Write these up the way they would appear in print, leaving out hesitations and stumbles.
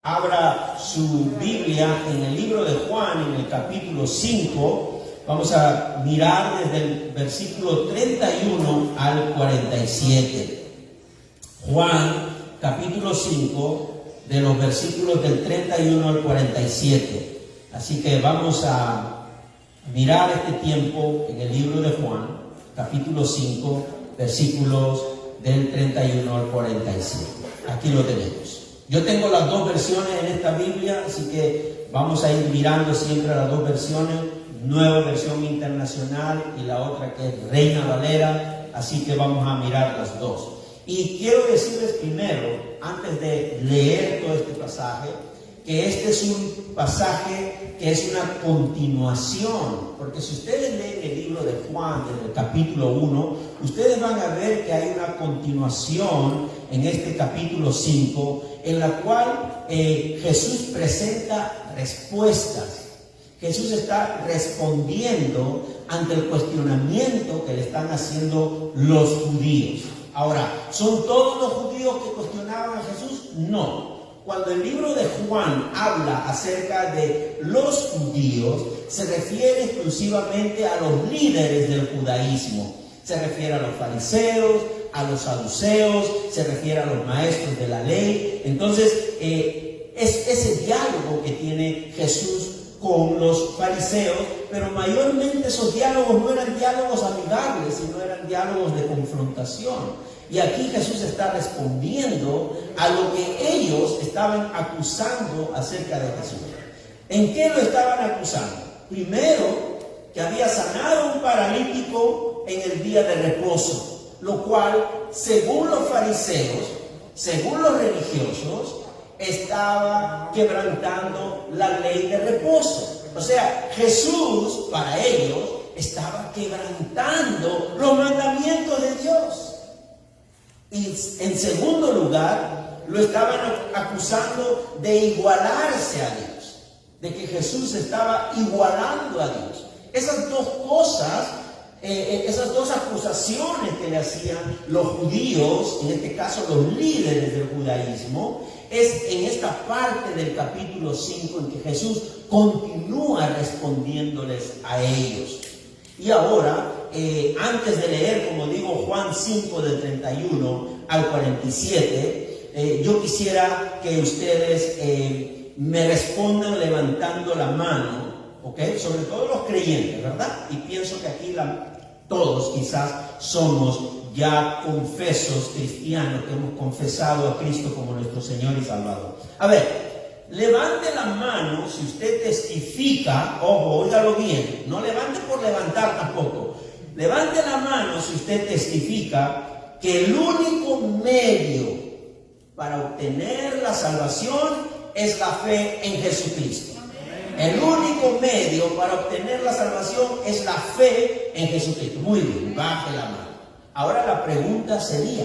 Abra su Biblia en el libro de Juan, en el capítulo 5. Vamos a mirar desde el versículo 31 al 47. Juan, capítulo 5, de los versículos del 31 al 47. Así que vamos a mirar este tiempo en el libro de Juan, capítulo 5, versículos del 31 al 47. Aquí lo tenemos. Yo tengo las dos versiones en esta Biblia, así que vamos a ir mirando siempre las dos versiones, Nueva Versión Internacional y la otra que es Reina Valera, así que vamos a mirar las dos. Y quiero decirles primero, antes de leer todo este pasaje, que este es un pasaje que es una continuación, porque si ustedes leen el libro de Juan, desde el capítulo 1, ustedes van a ver que hay una continuación en este capítulo 5, en la cual Jesús presenta respuestas. Jesús está respondiendo ante el cuestionamiento que le están haciendo los judíos. Ahora, ¿son todos los judíos que cuestionaban a Jesús? No. Cuando el libro de Juan habla acerca de los judíos, se refiere exclusivamente a los líderes del judaísmo. Se refiere a los fariseos, a los saduceos, se refiere a los maestros de la ley. Entonces, es ese diálogo que tiene Jesús con los fariseos, pero mayormente esos diálogos no eran diálogos amigables, sino eran diálogos de confrontación. Y aquí Jesús está respondiendo a lo que ellos estaban acusando acerca de Jesús. ¿En qué lo estaban acusando? Primero, que había sanado a un paralítico en el día de reposo, lo cual, según los fariseos, según los religiosos, estaba quebrantando la ley de reposo. O sea, Jesús, para ellos, estaba quebrantando los mandamientos de Dios. Y en segundo lugar, lo estaban acusando de igualarse a Dios, de que Jesús estaba igualando a Dios. Esas dos cosas, esas dos acusaciones que le hacían los judíos, en este caso los líderes del judaísmo, es en esta parte del capítulo 5 en que Jesús continúa respondiéndoles a ellos. Y ahora, antes de leer, como digo, Juan 5 del 31 al 47, yo quisiera que ustedes me respondan levantando la mano, ¿ok? Sobre todo los creyentes, ¿verdad? Y pienso que aquí todos quizás somos ya confesos cristianos, que hemos confesado a Cristo como nuestro Señor y Salvador. A ver, levante la mano si usted testifica, ojo, óigalo bien, no levante por levantar tampoco. Levante la mano si usted testifica que el único medio para obtener la salvación es la fe en Jesucristo. El único medio para obtener la salvación es la fe en Jesucristo. Muy bien, baje la mano. Ahora la pregunta sería,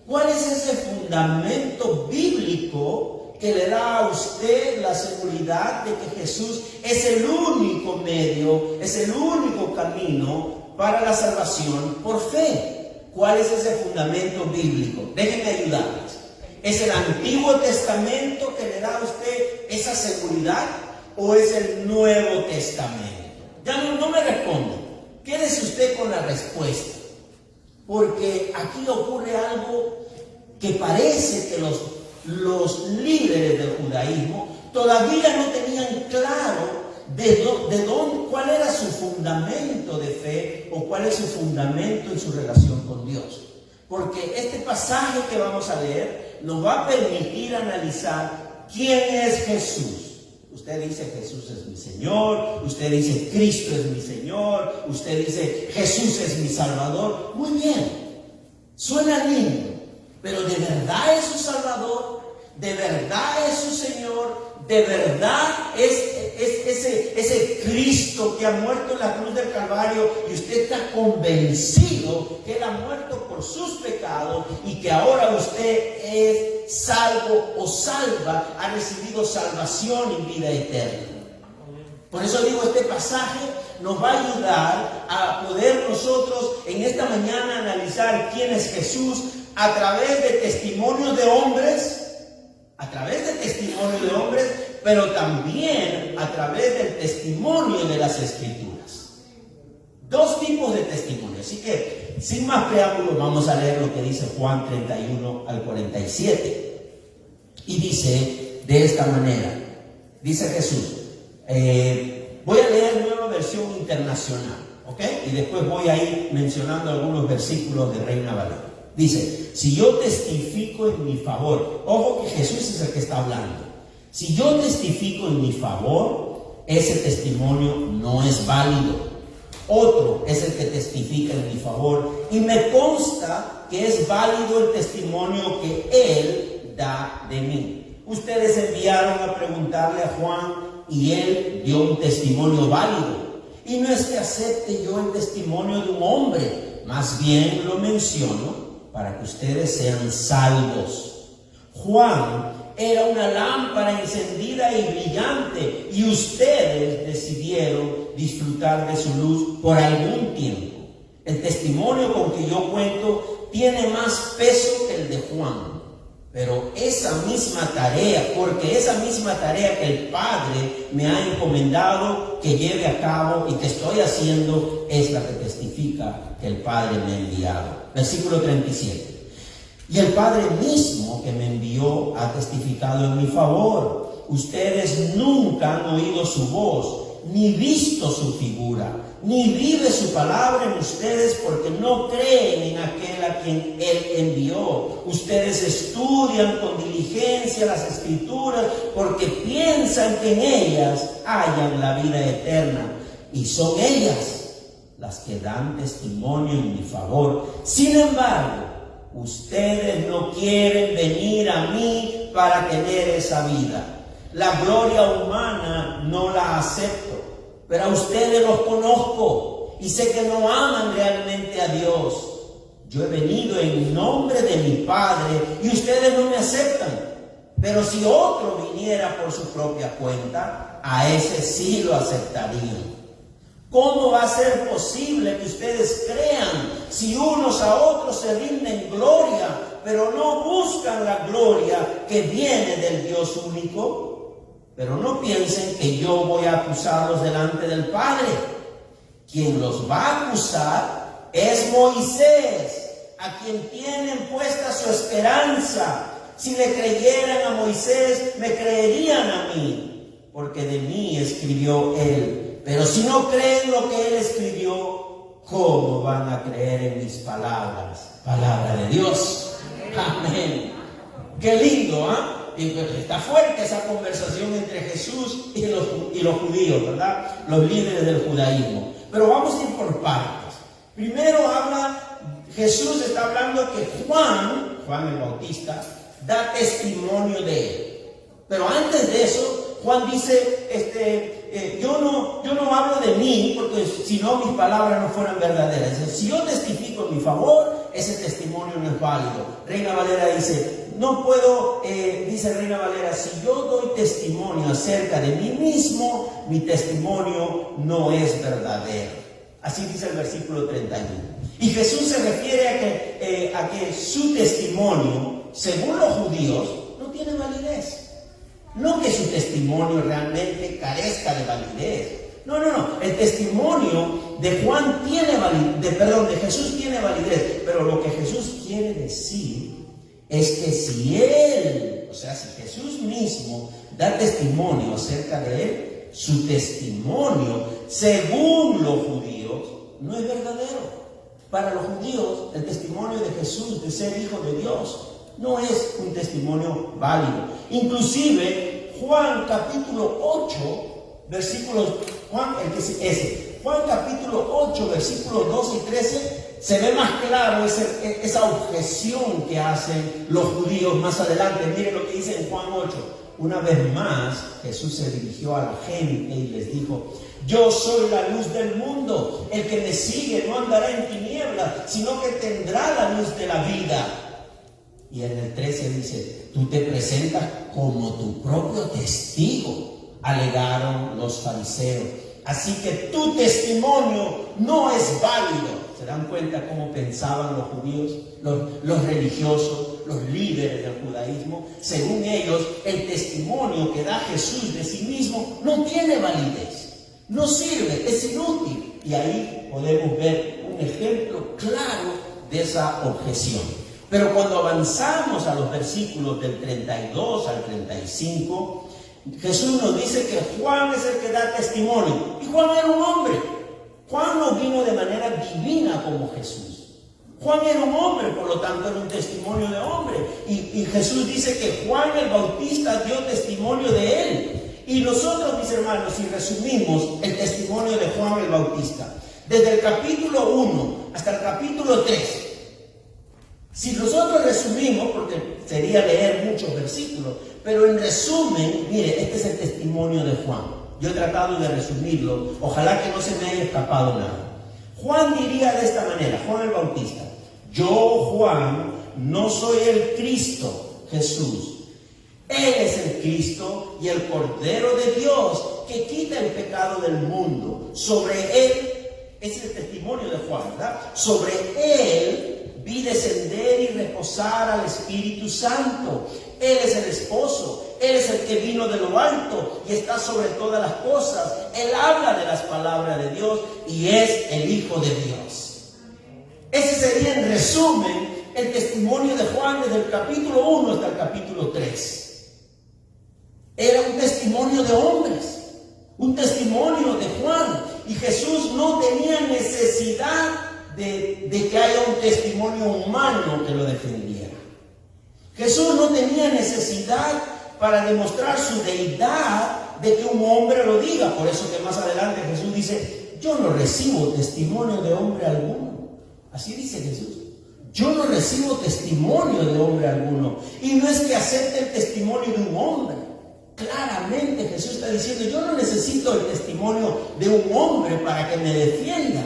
¿cuál es ese fundamento bíblico que le da a usted la seguridad de que Jesús es el único medio, es el único camino para la salvación por fe? ¿Cuál es ese fundamento bíblico? Déjenme ayudarles. ¿Es el Antiguo Testamento que le da a usted esa seguridad o es el Nuevo Testamento? Ya no me responda. Quédese usted con la respuesta. Porque aquí ocurre algo que parece que los líderes del judaísmo todavía no tenían claro cuál era su fundamento de fe o cuál es su fundamento en su relación con Dios. Porque este pasaje que vamos a leer nos va a permitir analizar quién es Jesús. Usted dice Jesús es mi Señor, usted dice Cristo es mi Señor, usted dice Jesús es mi Salvador. Muy bien, suena lindo, pero ¿de verdad es su Salvador? ¿De verdad es su Señor? ¿De verdad es ese Cristo que ha muerto en la cruz del Calvario y usted está convencido que Él ha muerto por sus pecados y que ahora usted es salvo o salva, ha recibido salvación y vida eterna? Por eso digo, este pasaje nos va a ayudar a poder nosotros en esta mañana analizar quién es Jesús a través de testimonios de hombres, a través del testimonio de hombres, pero también a través del testimonio de las Escrituras. Dos tipos de testimonio. Así que, sin más preámbulos, vamos a leer lo que dice Juan 31 al 47. Y dice de esta manera, dice Jesús, voy a leer Nueva Versión Internacional, ¿ok? Y después voy a ir mencionando algunos versículos de Reina Valera. Dice, si yo testifico en mi favor, ojo que Jesús es el que está hablando. Si yo testifico en mi favor, ese testimonio no es válido. Otro es el que testifica en mi favor, y me consta que es válido el testimonio que Él da de mí. Ustedes enviaron a preguntarle a Juan y Él dio un testimonio válido. Y no es que acepte yo el testimonio de un hombre, más bien lo menciono para que ustedes sean salvos. Juan era una lámpara encendida y brillante, y ustedes decidieron disfrutar de su luz por algún tiempo. El testimonio con que yo cuento tiene más peso que el de Juan, pero esa misma tarea, porque esa misma tarea que el Padre me ha encomendado que lleve a cabo y que estoy haciendo, es la que testifica que el Padre me ha enviado. Versículo 37. Y el Padre mismo que me envió ha testificado en mi favor. Ustedes nunca han oído su voz, ni visto su figura, ni vive su palabra en ustedes, porque no creen en aquel a quien Él envió. Ustedes estudian con diligencia las Escrituras, porque piensan que en ellas hallan la vida eterna, y son ellas las que dan testimonio en mi favor. Sin embargo, ustedes no quieren venir a mí para tener esa vida. La gloria humana no la acepto, pero a ustedes los conozco y sé que no aman realmente a Dios. Yo he venido en nombre de mi Padre y ustedes no me aceptan. Pero si otro viniera por su propia cuenta, a ese sí lo aceptarían. ¿Cómo va a ser posible que ustedes crean si unos a otros se rinden gloria, pero no buscan la gloria que viene del Dios único? Pero no piensen que yo voy a acusarlos delante del Padre. Quien los va a acusar es Moisés, a quien tienen puesta su esperanza. Si le creyeran a Moisés, me creerían a mí, porque de mí escribió él. Pero si no creen lo que él escribió, ¿cómo van a creer en mis palabras? Palabra de Dios. Amén. Qué lindo, ¿ah? Está fuerte esa conversación entre Jesús y los judíos, ¿verdad? Los líderes del judaísmo. Pero vamos a ir por partes. Primero Jesús está hablando que Juan el Bautista, da testimonio de él. Pero antes de eso, Juan dice, yo no hablo de mí, porque si no mis palabras no fueran verdaderas. Si yo testifico en mi favor, ese testimonio no es válido. Reina Valera dice, no puedo, dice Reina Valera, si yo doy testimonio acerca de mí mismo, mi testimonio no es verdadero. Así dice el versículo 31. Y Jesús se refiere a que su testimonio, según los judíos, no tiene validez. No que su testimonio realmente carezca de validez. No. El testimonio de Juan tiene validez, de Jesús tiene validez. Pero lo que Jesús quiere decir es que si Él, o sea, si Jesús mismo da testimonio acerca de Él, su testimonio, según los judíos, no es verdadero. Para los judíos, el testimonio de Jesús de ser hijo de Dios no es un testimonio válido. Inclusive, Juan capítulo 8, versículos, Juan capítulo 8, versículos 2 y 13, se ve más claro esa objeción que hacen los judíos más adelante. Miren lo que dice en Juan 8. Una vez más, Jesús se dirigió a la gente y les dijo: yo soy la luz del mundo. El que me sigue no andará en tinieblas, sino que tendrá la luz de la vida. Y en el 13 dice: tú te presentas como tu propio testigo, alegaron los fariseos. Así que tu testimonio no es válido. ¿Se dan cuenta cómo pensaban los judíos, los religiosos? los líderes del judaísmo, según ellos, el testimonio que da Jesús de sí mismo no tiene validez, no sirve, es inútil. Y ahí podemos ver un ejemplo claro de esa objeción. Pero cuando avanzamos a los versículos del 32 al 35, Jesús nos dice que Juan es el que da testimonio. Y Juan era un hombre. Juan no vino de manera divina como Jesús. Juan era un hombre, por lo tanto era un testimonio de hombre. Y Jesús dice que Juan el Bautista dio testimonio de él. Y nosotros, mis hermanos, si resumimos el testimonio de Juan el Bautista, desde el capítulo 1 hasta el capítulo 3, si nosotros resumimos, porque sería leer muchos versículos, pero en resumen, mire, este es el testimonio de Juan. Yo he tratado de resumirlo, ojalá que no se me haya escapado nada. Juan diría de esta manera, Juan el Bautista: yo, Juan, no soy el Cristo, Jesús. Él es el Cristo y el Cordero de Dios que quita el pecado del mundo. Sobre él, ese es el testimonio de Juan, ¿verdad? Sobre él vi descender y reposar al Espíritu Santo. Él es el esposo, Él es el que vino de lo alto y está sobre todas las cosas. Él habla de las palabras de Dios y es el Hijo de Dios. Ese sería en resumen el testimonio de Juan desde el capítulo 1 hasta el capítulo 3. Era un testimonio de hombres, un testimonio de Juan. Y Jesús no tenía necesidad de que haya un testimonio humano que lo defendiera. Jesús no tenía necesidad para demostrar su deidad de que un hombre lo diga. Por eso que más adelante Jesús dice: yo no recibo testimonio de hombre alguno. Así dice Jesús: yo no recibo testimonio de hombre alguno. Y no es que acepte el testimonio de un hombre. Claramente Jesús está diciendo: yo no necesito el testimonio de un hombre para que me defienda.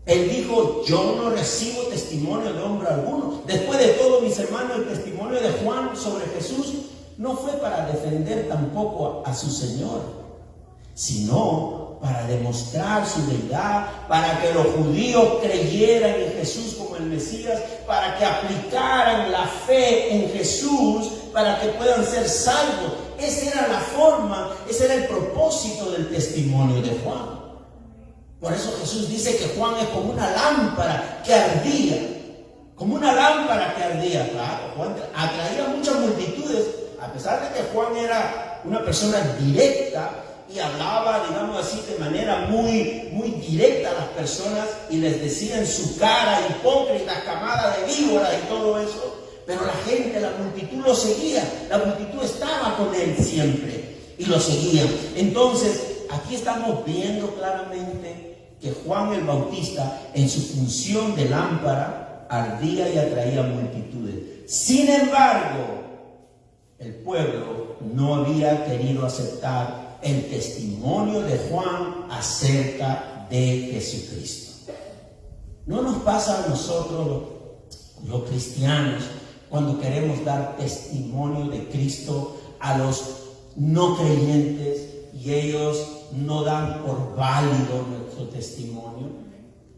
Él dijo: yo no recibo testimonio de hombre alguno. Después de todo, mis hermanos, el testimonio de Juan sobre Jesús no fue para defender tampoco a su Señor, sino para demostrar su deidad, para que los judíos creyeran en Jesús como el Mesías, para que aplicaran la fe en Jesús, para que puedan ser salvos. Esa era la forma, ese era el propósito del testimonio de Juan. Por eso Jesús dice que Juan es como una lámpara que ardía. Como una lámpara que ardía. Claro, Juan atraía muchas multitudes, a pesar de que Juan era una persona directa y hablaba, digamos así, de manera muy directa a las personas y les decía en su cara: hipócritas, camada de víboras y todo eso. Pero la gente, la multitud lo seguía. La multitud estaba con él siempre y lo seguía. Entonces, aquí estamos viendo claramente que Juan el Bautista, en su función de lámpara, ardía y atraía multitudes. Sin embargo, el pueblo no había querido aceptar el testimonio de Juan acerca de Jesucristo. ¿No nos pasa a nosotros, los cristianos, cuando queremos dar testimonio de Cristo a los no creyentes y ellos no dan por válido nuestro testimonio?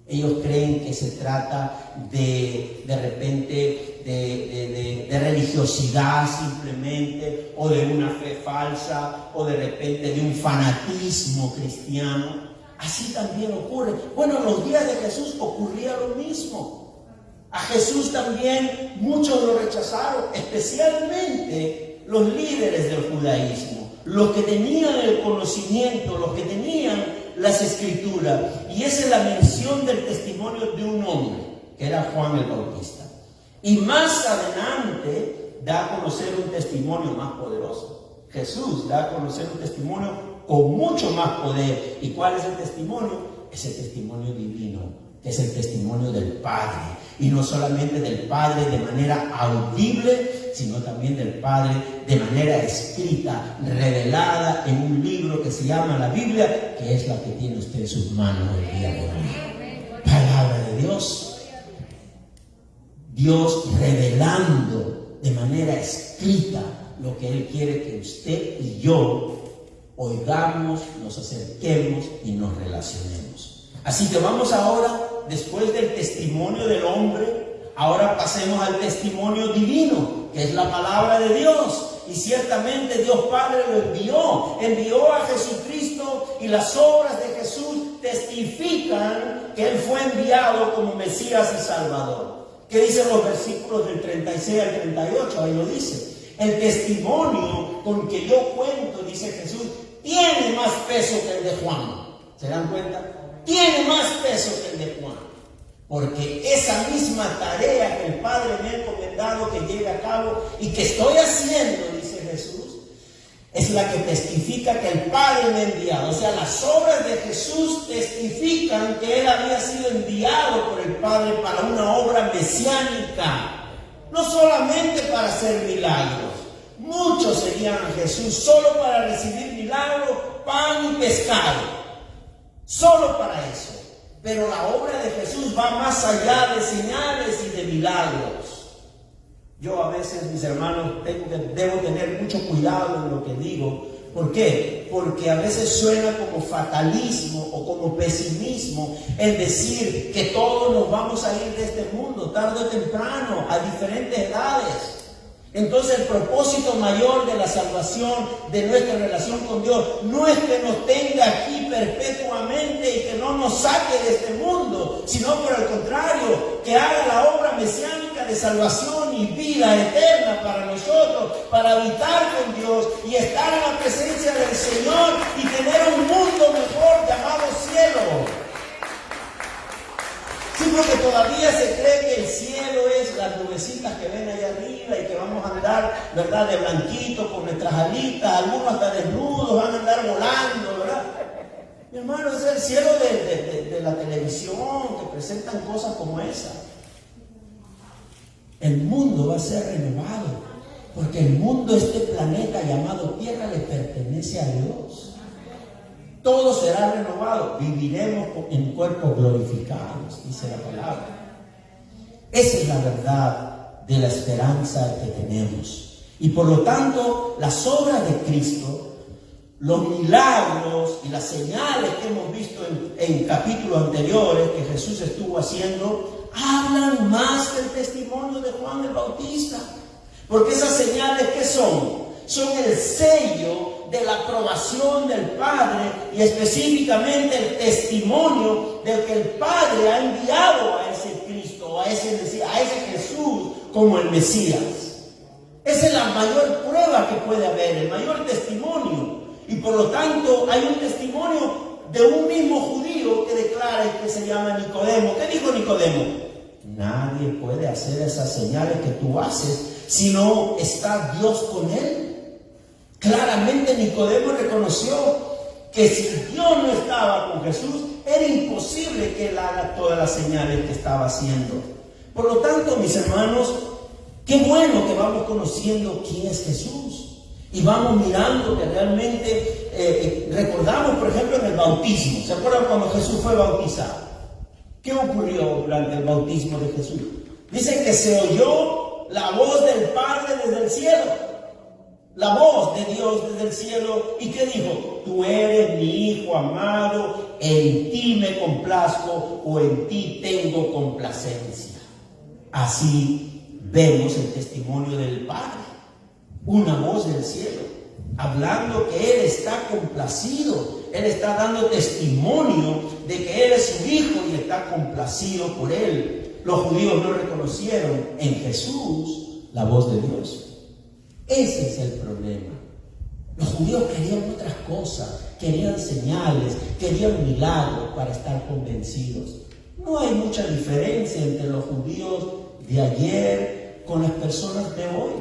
Ellos creen que se trata de repente de religiosidad simplemente, o de una fe falsa, o de repente de un fanatismo cristiano. Así también ocurre. Bueno, en los días de Jesús ocurría lo mismo. A Jesús también muchos lo rechazaron, especialmente los líderes del judaísmo, los que tenían el conocimiento, los que tenían las escrituras. Y esa es la mención del testimonio de un hombre, que era Juan el Bautista. Y más adelante da a conocer un testimonio más poderoso. Jesús da a conocer un testimonio con mucho más poder. ¿Y cuál es el testimonio? Es el testimonio divino, es el testimonio del Padre. Y no solamente del Padre de manera audible, sino también del Padre de manera escrita, revelada en un libro que se llama la Biblia, que es la que tiene usted en sus manos el día de hoy. Palabra de Dios. Dios revelando de manera escrita lo que Él quiere que usted y yo oigamos, nos acerquemos y nos relacionemos. Así que vamos ahora, después del testimonio del hombre, Ahora pasemos al testimonio divino, que es la palabra de Dios. Y ciertamente Dios Padre lo envió a Jesucristo, y las obras de Jesús testifican que Él fue enviado como Mesías y Salvador. ¿Qué dicen los versículos del 36 al 38? Ahí lo dice. El testimonio con que yo cuento, dice Jesús, tiene más peso que el de Juan. ¿Se dan cuenta? Tiene más peso que el de Juan. Porque esa misma tarea que el Padre me ha encomendado que lleve a cabo y que estoy haciendo, dice Jesús, es la que testifica que el Padre me ha enviado. O sea, las obras de Jesús testifican que Él había sido enviado por el Padre para una obra mesiánica. No solamente para hacer milagros. Muchos seguían a Jesús solo para recibir milagros, pan y pescado. Solo para eso. Pero la obra de Jesús va más allá de señales y de milagros. Yo a veces, mis hermanos, debo tener mucho cuidado en lo que digo. ¿Por qué? Porque a veces suena como fatalismo o como pesimismo el decir que todos nos vamos a ir de este mundo tarde o temprano, a diferentes edades. Entonces el propósito mayor de la salvación, de nuestra relación con Dios, no es que nos tenga aquí perpetuamente y que no nos saque de este mundo, sino por el contrario, que haga la obra mesiánica de salvación y vida eterna para nosotros, para habitar con Dios y estar en la presencia del Señor y tener un mundo mejor llamado cielo. Sí, porque todavía se cree que el cielo es las nubecitas que ven allá arriba y que vamos a andar, ¿verdad?, de blanquito con nuestras alitas, algunos hasta desnudos van a andar volando, ¿verdad? Mi hermano, es el cielo de la televisión, que presentan cosas como esa. El mundo va a ser renovado, porque el mundo, este planeta llamado Tierra, le pertenece a Dios. Todo será renovado, viviremos en cuerpos glorificados, dice la palabra. Esa es la verdad de la esperanza que tenemos. Y por lo tanto, las obras de Cristo, los milagros y las señales que hemos visto en capítulos anteriores que Jesús estuvo haciendo, hablan más que el testimonio de Juan el Bautista. Porque esas señales, ¿qué son? Son el sello de la aprobación del Padre y específicamente el testimonio del que el Padre ha enviado a ese Cristo, a ese Mesías, a ese Jesús como el Mesías. Esa es la mayor prueba que puede haber, el mayor testimonio. Y por lo tanto hay un testimonio de un mismo judío que declara y que se llama Nicodemo. ¿Qué dijo Nicodemo? Nadie puede hacer esas señales que tú haces si no está Dios con él. Claramente Nicodemo reconoció que si Dios no estaba con Jesús, era imposible que Él haga todas las señales que estaba haciendo. Por lo tanto, mis hermanos, qué bueno que vamos conociendo quién es Jesús. Y vamos mirando que realmente recordamos, por ejemplo, en el bautismo. ¿Se acuerdan cuando Jesús fue bautizado? ¿Qué ocurrió durante el bautismo de Jesús? Dice que se oyó la voz del Padre desde el cielo. La voz de Dios desde el cielo. ¿Y qué dijo? Tú eres mi Hijo amado, en ti me complazco, o en ti tengo complacencia. Así vemos el testimonio del Padre. Una voz del cielo, hablando que Él está complacido. Él está dando testimonio de que Él es su Hijo y está complacido por Él. Los judíos no reconocieron en Jesús la voz de Dios. Ese es el problema. Los judíos querían otras cosas, querían señales, querían milagros para estar convencidos. No hay mucha diferencia entre los judíos de ayer con las personas de hoy.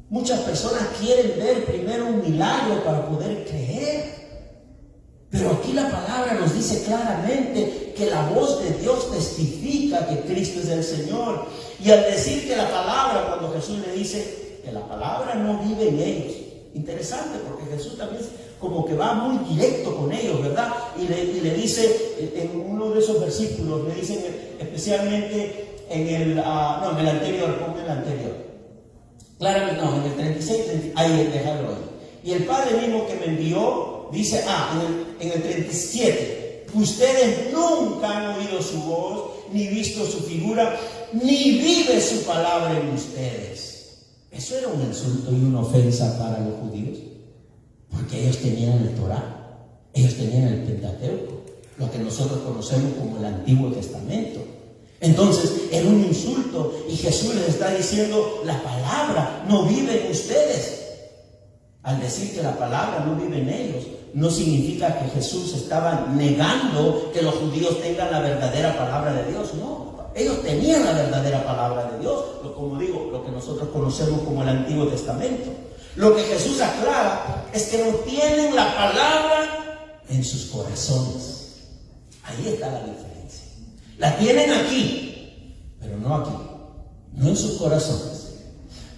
Muchas personas quieren ver primero un milagro para poder creer. Pero aquí la palabra nos dice claramente que la voz de Dios testifica que Cristo es el Señor. Y al decir que la palabra, cuando Jesús le dice que la palabra no vive en ellos. Interesante, porque Jesús también como que va muy directo con ellos, ¿verdad? Y le dice en uno de esos versículos, le dicen especialmente en el anterior, ponme el anterior. Claramente, no, en el 36, ahí, déjalo ahí. Y el Padre mismo que me envió, dice, en el 37, ustedes nunca han oído su voz, ni visto su figura, ni vive su palabra en ustedes. Eso era un insulto y una ofensa para los judíos, porque ellos tenían el Torá, ellos tenían el Pentateuco, lo que nosotros conocemos como el Antiguo Testamento. Entonces era un insulto y Jesús les está diciendo: la palabra no vive en ustedes. Al decir que la palabra no vive en ellos, no significa que Jesús estaba negando que los judíos tengan la verdadera palabra de Dios. No, ellos tenían la verdadera palabra de Dios, como digo, lo que nosotros conocemos como el Antiguo Testamento. Lo que Jesús aclara es que no tienen la palabra en sus corazones. Ahí está la diferencia. La tienen aquí, pero no aquí, no en sus corazones.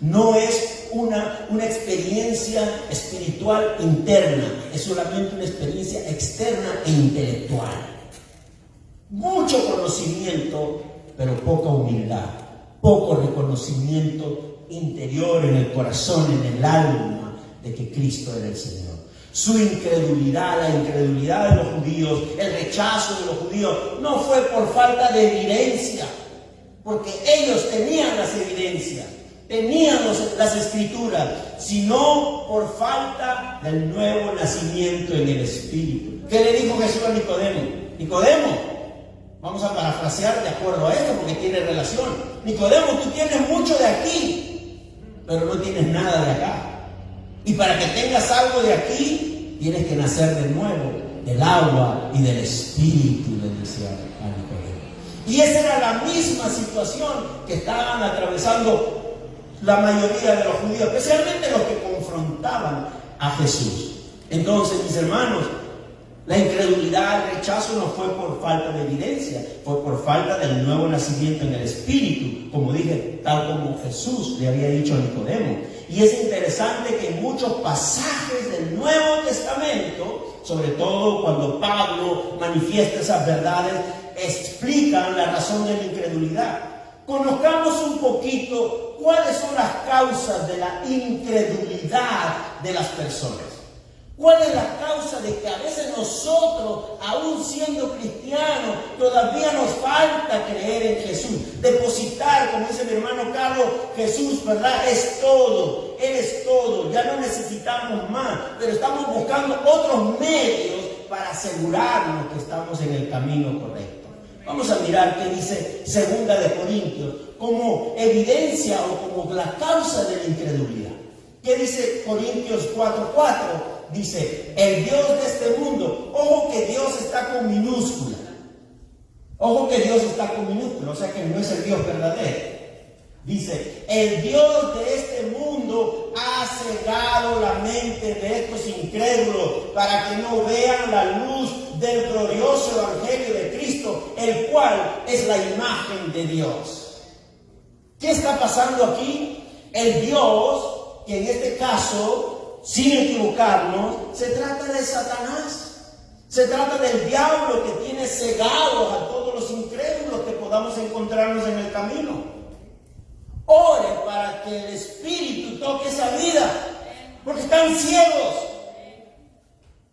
No es una experiencia espiritual interna, es solamente una experiencia externa e intelectual. Mucho conocimiento, pero poca humildad, poco reconocimiento interior en el corazón, en el alma, de que Cristo era el Señor. Su incredulidad, la incredulidad de los judíos, el rechazo de los judíos, no fue por falta de evidencia, porque ellos tenían las evidencias, tenían las escrituras, sino por falta del nuevo nacimiento en el Espíritu. ¿Qué le dijo Jesús a Nicodemo? Nicodemo, vamos a parafrasear de acuerdo a esto porque tiene relación. Nicodemo, tú tienes mucho de aquí, pero no tienes nada de acá. Y para que tengas algo de aquí, tienes que nacer de nuevo, del agua y del Espíritu, le decía a Nicodemo. Y esa era la misma situación que estaban atravesando la mayoría de los judíos, especialmente los que confrontaban a Jesús. Entonces, mis hermanos, la incredulidad, el rechazo no fue por falta de evidencia, fue por falta del nuevo nacimiento en el Espíritu, como dije, tal como Jesús le había dicho a Nicodemo. Y es interesante que en muchos pasajes del Nuevo Testamento, sobre todo cuando Pablo manifiesta esas verdades, explican la razón de la incredulidad. Conozcamos un poquito cuáles son las causas de la incredulidad de las personas. ¿Cuál es la causa de que a veces nosotros, aún siendo cristianos, todavía nos falta creer en Jesús? Depositar, como dice mi hermano Carlos, Jesús, ¿verdad? Es todo, Él es todo, ya no necesitamos más, pero estamos buscando otros medios para asegurarnos que estamos en el camino correcto. Vamos a mirar qué dice 2 de Corintios como evidencia o como la causa de la incredulidad. ¿Qué dice Corintios 4:4? Dice, el Dios de este mundo, ojo que Dios está con minúscula. Ojo que Dios está con minúscula, o sea que no es el Dios verdadero. Dice, el Dios de este mundo ha cegado la mente de estos incrédulos para que no vean la luz del glorioso evangelio de Cristo, el cual es la imagen de Dios. ¿Qué está pasando aquí? El Dios, que en este caso, sin equivocarnos, se trata de Satanás. Se trata del diablo que tiene cegados a todos los incrédulos que podamos encontrarnos en el camino. Ore para que el Espíritu toque esa vida, porque están ciegos.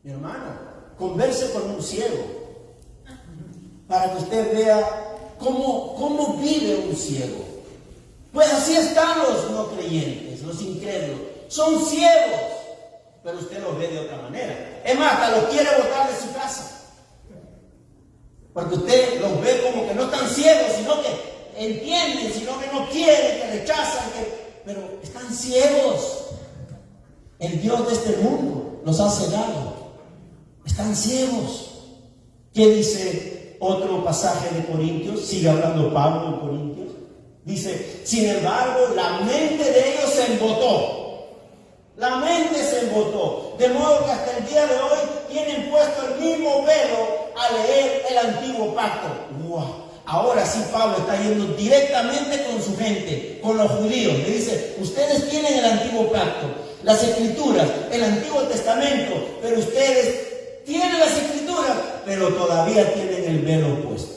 Mi hermano, converse con un ciego para que usted vea cómo vive un ciego. Pues así están los no creyentes, los incrédulos. Son ciegos, pero usted los ve de otra manera. Es más, hasta los quiere botar de su casa. Porque usted los ve como que no están ciegos, sino que entienden, sino que no quieren, que rechazan, pero están ciegos. El Dios de este mundo los ha cegado. Están ciegos. ¿Qué dice otro pasaje de Corintios? Sigue hablando Pablo en Corintios. Dice, sin embargo, la mente de ellos se embotó. La mente se embotó, de modo que hasta el día de hoy tienen puesto el mismo velo a leer el antiguo pacto. ¡Wow! Ahora sí Pablo está yendo directamente con su gente, con los judíos. Le dice, ustedes tienen el antiguo pacto, las escrituras, el Antiguo Testamento, pero ustedes tienen las escrituras, pero todavía tienen el velo puesto.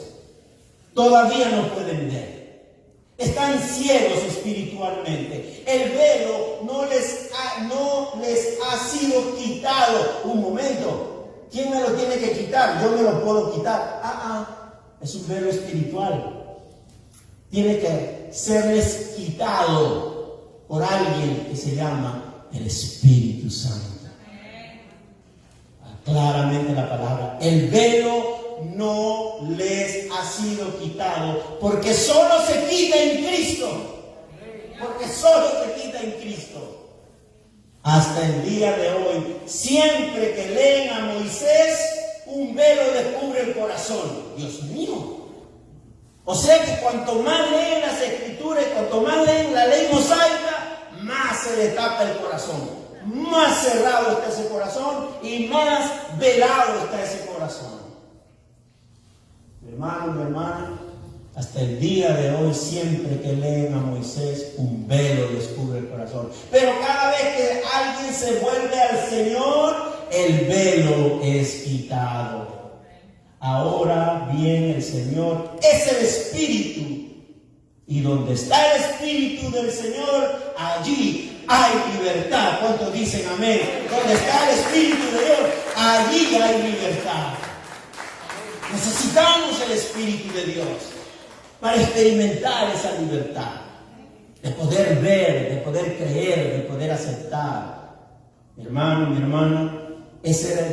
Todavía no pueden ver. Están ciegos espiritualmente. El velo no les ha sido quitado. Un momento. ¿Quién me lo tiene que quitar? Yo me lo puedo quitar. Es un velo espiritual. tiene que serles quitado por alguien que se llama el Espíritu Santo. Claramente la palabra, el velo no les ha sido quitado, porque solo se quita en Cristo. Porque solo se quita en Cristo. Hasta el día de hoy, siempre que leen a Moisés, un velo les cubre el corazón. Dios mío. O sea que cuanto más leen las Escrituras y cuanto más leen la ley mosaica, más se les tapa el corazón. Más cerrado está ese corazón y más velado está ese corazón. Mi hermano, mi hermana, hasta el día de hoy, siempre que leen a Moisés, un velo les cubre el corazón. Pero cada vez que alguien se vuelve al Señor, el velo es quitado. Ahora bien, el Señor es el Espíritu. Y donde está el Espíritu del Señor, allí hay libertad. ¿Cuántos dicen amén? Donde está el Espíritu de Dios, allí hay libertad. Necesitamos el Espíritu de Dios para experimentar esa libertad, de poder ver, de poder creer, de poder aceptar. Mi hermano, mi hermana, ese era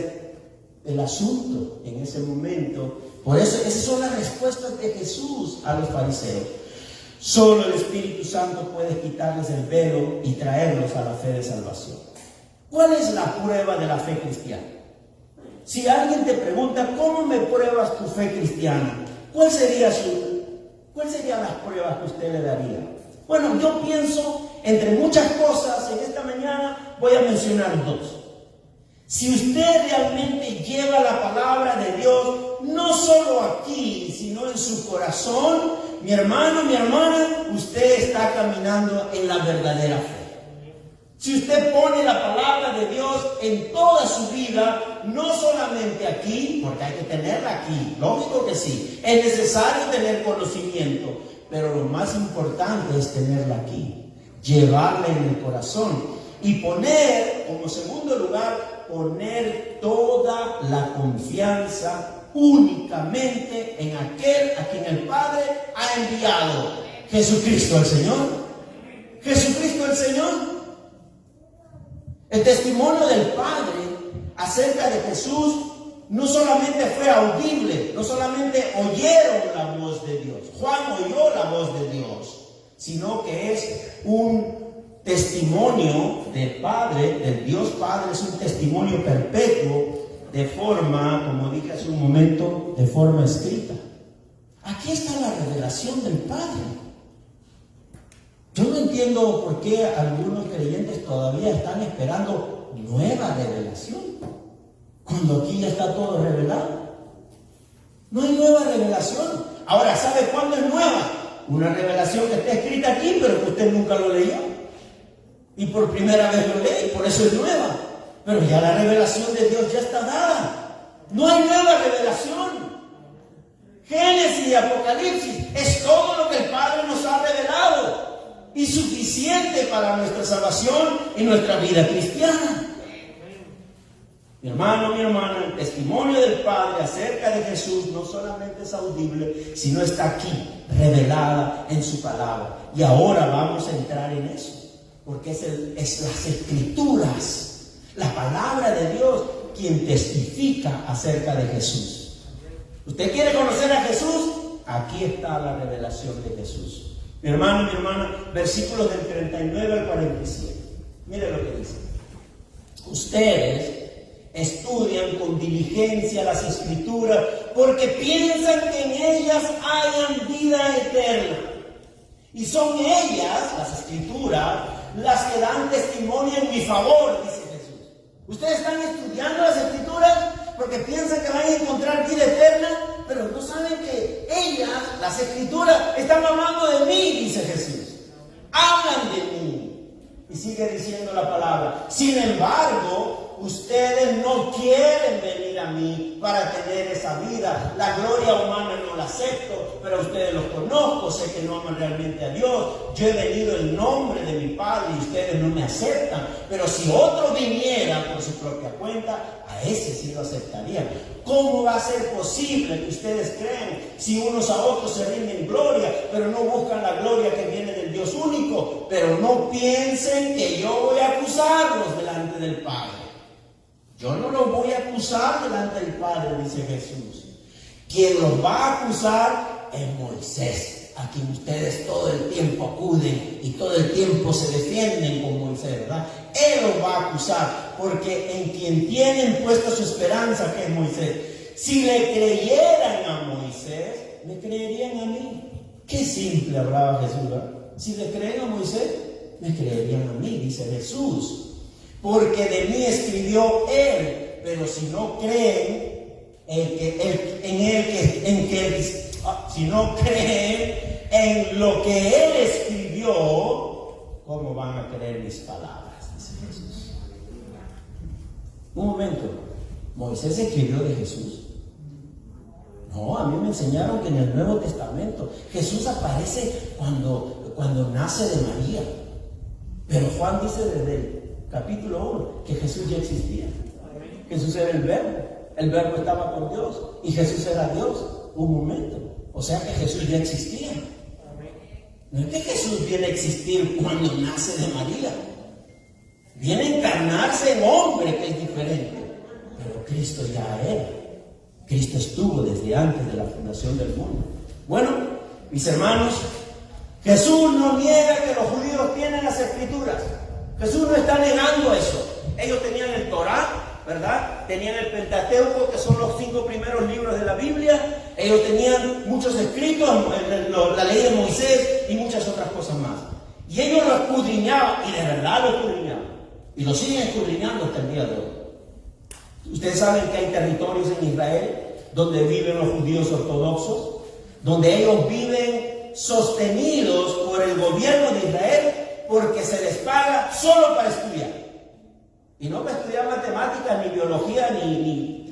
el asunto en ese momento. Por eso, esas son las respuestas de Jesús a los fariseos. Solo el Espíritu Santo puede quitarles el velo y traerlos a la fe de salvación. ¿Cuál es la prueba de la fe cristiana? Si alguien te pregunta, ¿cómo me pruebas tu fe cristiana? ¿Cuáles serían las pruebas que usted le daría? Bueno, yo pienso, entre muchas cosas, en esta mañana voy a mencionar dos. Si usted realmente lleva la palabra de Dios, no solo aquí, sino en su corazón, mi hermano, mi hermana, usted está caminando en la verdadera fe. Si usted pone la palabra de Dios en toda su vida, no solamente aquí, porque hay que tenerla aquí, lógico que sí, es necesario tener conocimiento, pero lo más importante es tenerla aquí, llevarla en el corazón y poner, como segundo lugar, poner toda la confianza únicamente en aquel a quien el Padre ha enviado, Jesucristo el Señor. Jesucristo el Señor. El testimonio del Padre acerca de Jesús no solamente fue audible, no solamente oyeron la voz de Dios, Juan oyó la voz de Dios, sino que es un testimonio del Padre, del Dios Padre, es un testimonio perpetuo, de forma, como dije hace un momento, de forma escrita. Aquí está la revelación del Padre. Yo no entiendo por qué algunos creyentes todavía están esperando nueva revelación, cuando aquí ya está todo revelado. No hay nueva revelación. Ahora, ¿sabe cuándo es nueva? Una revelación que está escrita aquí, pero que usted nunca lo leyó. Y por primera vez lo lee, y por eso es nueva. Pero ya la revelación de Dios ya está dada. No hay nueva revelación. Génesis y Apocalipsis es todo lo que el Padre nos ha revelado. Y suficiente para nuestra salvación y nuestra vida cristiana. Mi hermano, mi hermana, el testimonio del Padre acerca de Jesús no solamente es audible, sino está aquí, revelada en su palabra. Y ahora vamos a entrar en eso. Porque es las Escrituras, la palabra de Dios, quien testifica acerca de Jesús. ¿Usted quiere conocer a Jesús? Aquí está la revelación de Jesús. Mi hermano, mi hermana, versículos del 39 al 47. Mire lo que dice. Ustedes estudian con diligencia las Escrituras porque piensan que en ellas hayan vida eterna. Y son ellas, las Escrituras, las que dan testimonio en mi favor, dice Jesús. Ustedes están estudiando las Escrituras porque piensan que van a encontrar vida eterna, pero no saben que ellas, las Escrituras, están hablando de mí, dice Jesús. Hablan de mí. Y sigue diciendo la palabra. Sin embargo, ustedes no quieren venir a mí para tener esa vida. La gloria humana no la acepto, pero ustedes los conozco, sé que no aman realmente a Dios. Yo he venido en nombre de mi Padre y ustedes no me aceptan. Pero si otro viniera por su propia cuenta, a ese sí lo aceptarían. ¿Cómo va a ser posible que ustedes crean si unos a otros se rinden gloria, pero no buscan la gloria que viene del Dios único? Pero no piensen que yo voy a acusarlos delante del Padre. Yo no los voy a acusar delante del Padre, dice Jesús. Quien los va a acusar es Moisés, a quien ustedes todo el tiempo acuden y todo el tiempo se defienden con Moisés, ¿verdad? Él los va a acusar, porque en quien tienen puesta su esperanza, que es Moisés. Si le creyeran a Moisés, me creerían a mí. Qué simple hablaba Jesús, ¿verdad? Si le creen a Moisés, me creerían a mí, dice Jesús. Porque de mí escribió él, pero si no creen si no creen en lo que él escribió, ¿cómo van a creer mis palabras? Dice Jesús. Un momento, ¿Moisés escribió de Jesús? No, a mí me enseñaron que en el Nuevo Testamento Jesús aparece cuando nace de María. Pero Juan dice desde el capítulo 1 que Jesús ya existía. Jesús era el verbo estaba con Dios y Jesús era Dios. Un momento, o sea que Jesús ya existía. No es que Jesús viene a existir cuando nace de María, viene a encarnarse en hombre, que es diferente. Pero Cristo ya era. Cristo estuvo desde antes de la fundación del mundo. Bueno, mis hermanos, Jesús no niega que los judíos tienen las escrituras. Jesús no está negando eso. Ellos tenían el Torá, ¿verdad? Tenían el Pentateuco, que son los 5 primeros libros de la Biblia. Ellos tenían muchos escritos, la ley de Moisés y muchas otras cosas más. Y ellos lo escudriñaban, y de verdad lo escudriñaban. Y lo siguen escudriñando hasta el día de hoy. Ustedes saben que hay territorios en Israel donde viven los judíos ortodoxos, donde ellos viven sostenidos por el gobierno de Israel porque se les paga solo para estudiar. Y no para estudiar matemáticas, ni biología,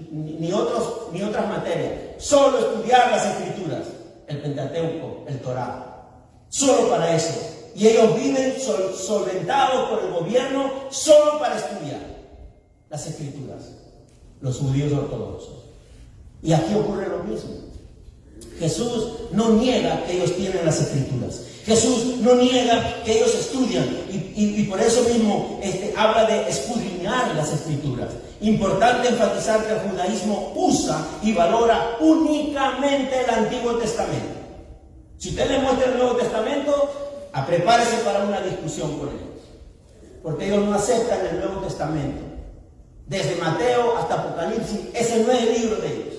ni otras materias. Solo estudiar las escrituras, el Pentateuco, el Torá. Solo para eso. Y ellos viven solventados por el gobierno solo para estudiar las escrituras. Los judíos ortodoxos. Y aquí ocurre lo mismo. Jesús no niega que ellos tienen las escrituras. Jesús no niega que ellos estudian. Y por eso mismo habla de escudriñar las escrituras. Importante enfatizar que el judaísmo usa y valora únicamente el Antiguo Testamento. Si usted le muestra el Nuevo Testamento, prepárese para una discusión con ellos. Porque ellos no aceptan el Nuevo Testamento. Desde Mateo hasta Apocalipsis, ese no es el libro de ellos.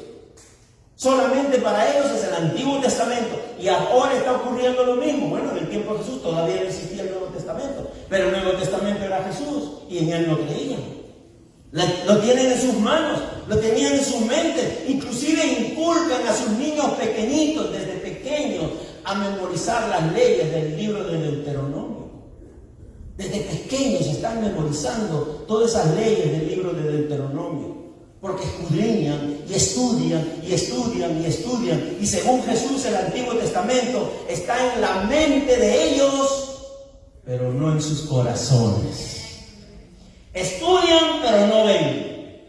Solamente para ellos es el Antiguo Testamento. Y ahora está ocurriendo lo mismo. Bueno, en el tiempo de Jesús todavía no existía el Nuevo Testamento. Pero el Nuevo Testamento era Jesús y en él no creían. Lo tienen en sus manos, lo tenían en sus mentes. Inclusive inculcan a sus niños pequeñitos desde pequeños a memorizar las leyes del libro de Deuteronomio. Desde pequeños están memorizando todas esas leyes del libro de Deuteronomio. Porque escudriñan y estudian y estudian y estudian. Y según Jesús, el Antiguo Testamento está en la mente de ellos, pero no en sus corazones. Estudian, pero no ven.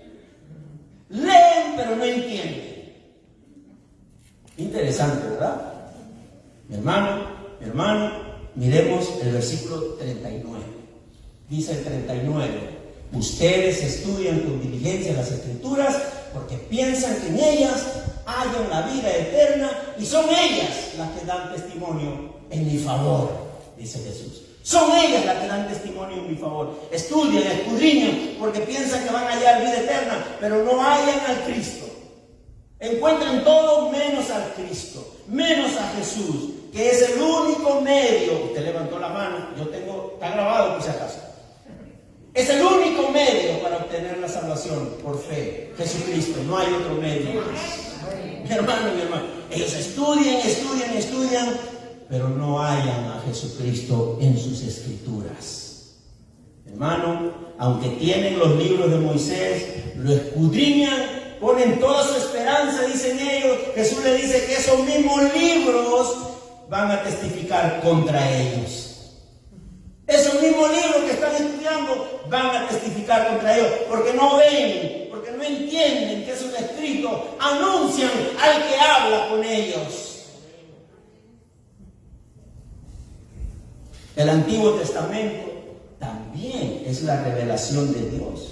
Leen, pero no entienden. Interesante, ¿verdad? Mi hermano, miremos el versículo 39. Dice el 39. Ustedes estudian con diligencia las Escrituras porque piensan que en ellas hallan la vida eterna y son ellas las que dan testimonio en mi favor, dice Jesús. Son ellas las que dan testimonio en mi favor. Estudian, escudriñan porque piensan que van a hallar vida eterna, pero no hallan al Cristo. Encuentran todo menos al Cristo, menos a Jesús, que es el único medio. Usted levantó la mano, está grabado por si acaso. Es el único medio para obtener la salvación por fe. Jesucristo, no hay otro medio más. Mi hermano, ellos estudian, pero no hallan a Jesucristo en sus escrituras. Hermano, aunque tienen los libros de Moisés, lo escudriñan, ponen toda su esperanza, dicen ellos. Jesús le dice que esos mismos libros van a testificar contra ellos. Esos mismos libros que están estudiando testificando, van a testificar contra ellos, porque no ven, porque no entienden que es un escrito, anuncian al que habla con ellos. El Antiguo Testamento también es la revelación de Dios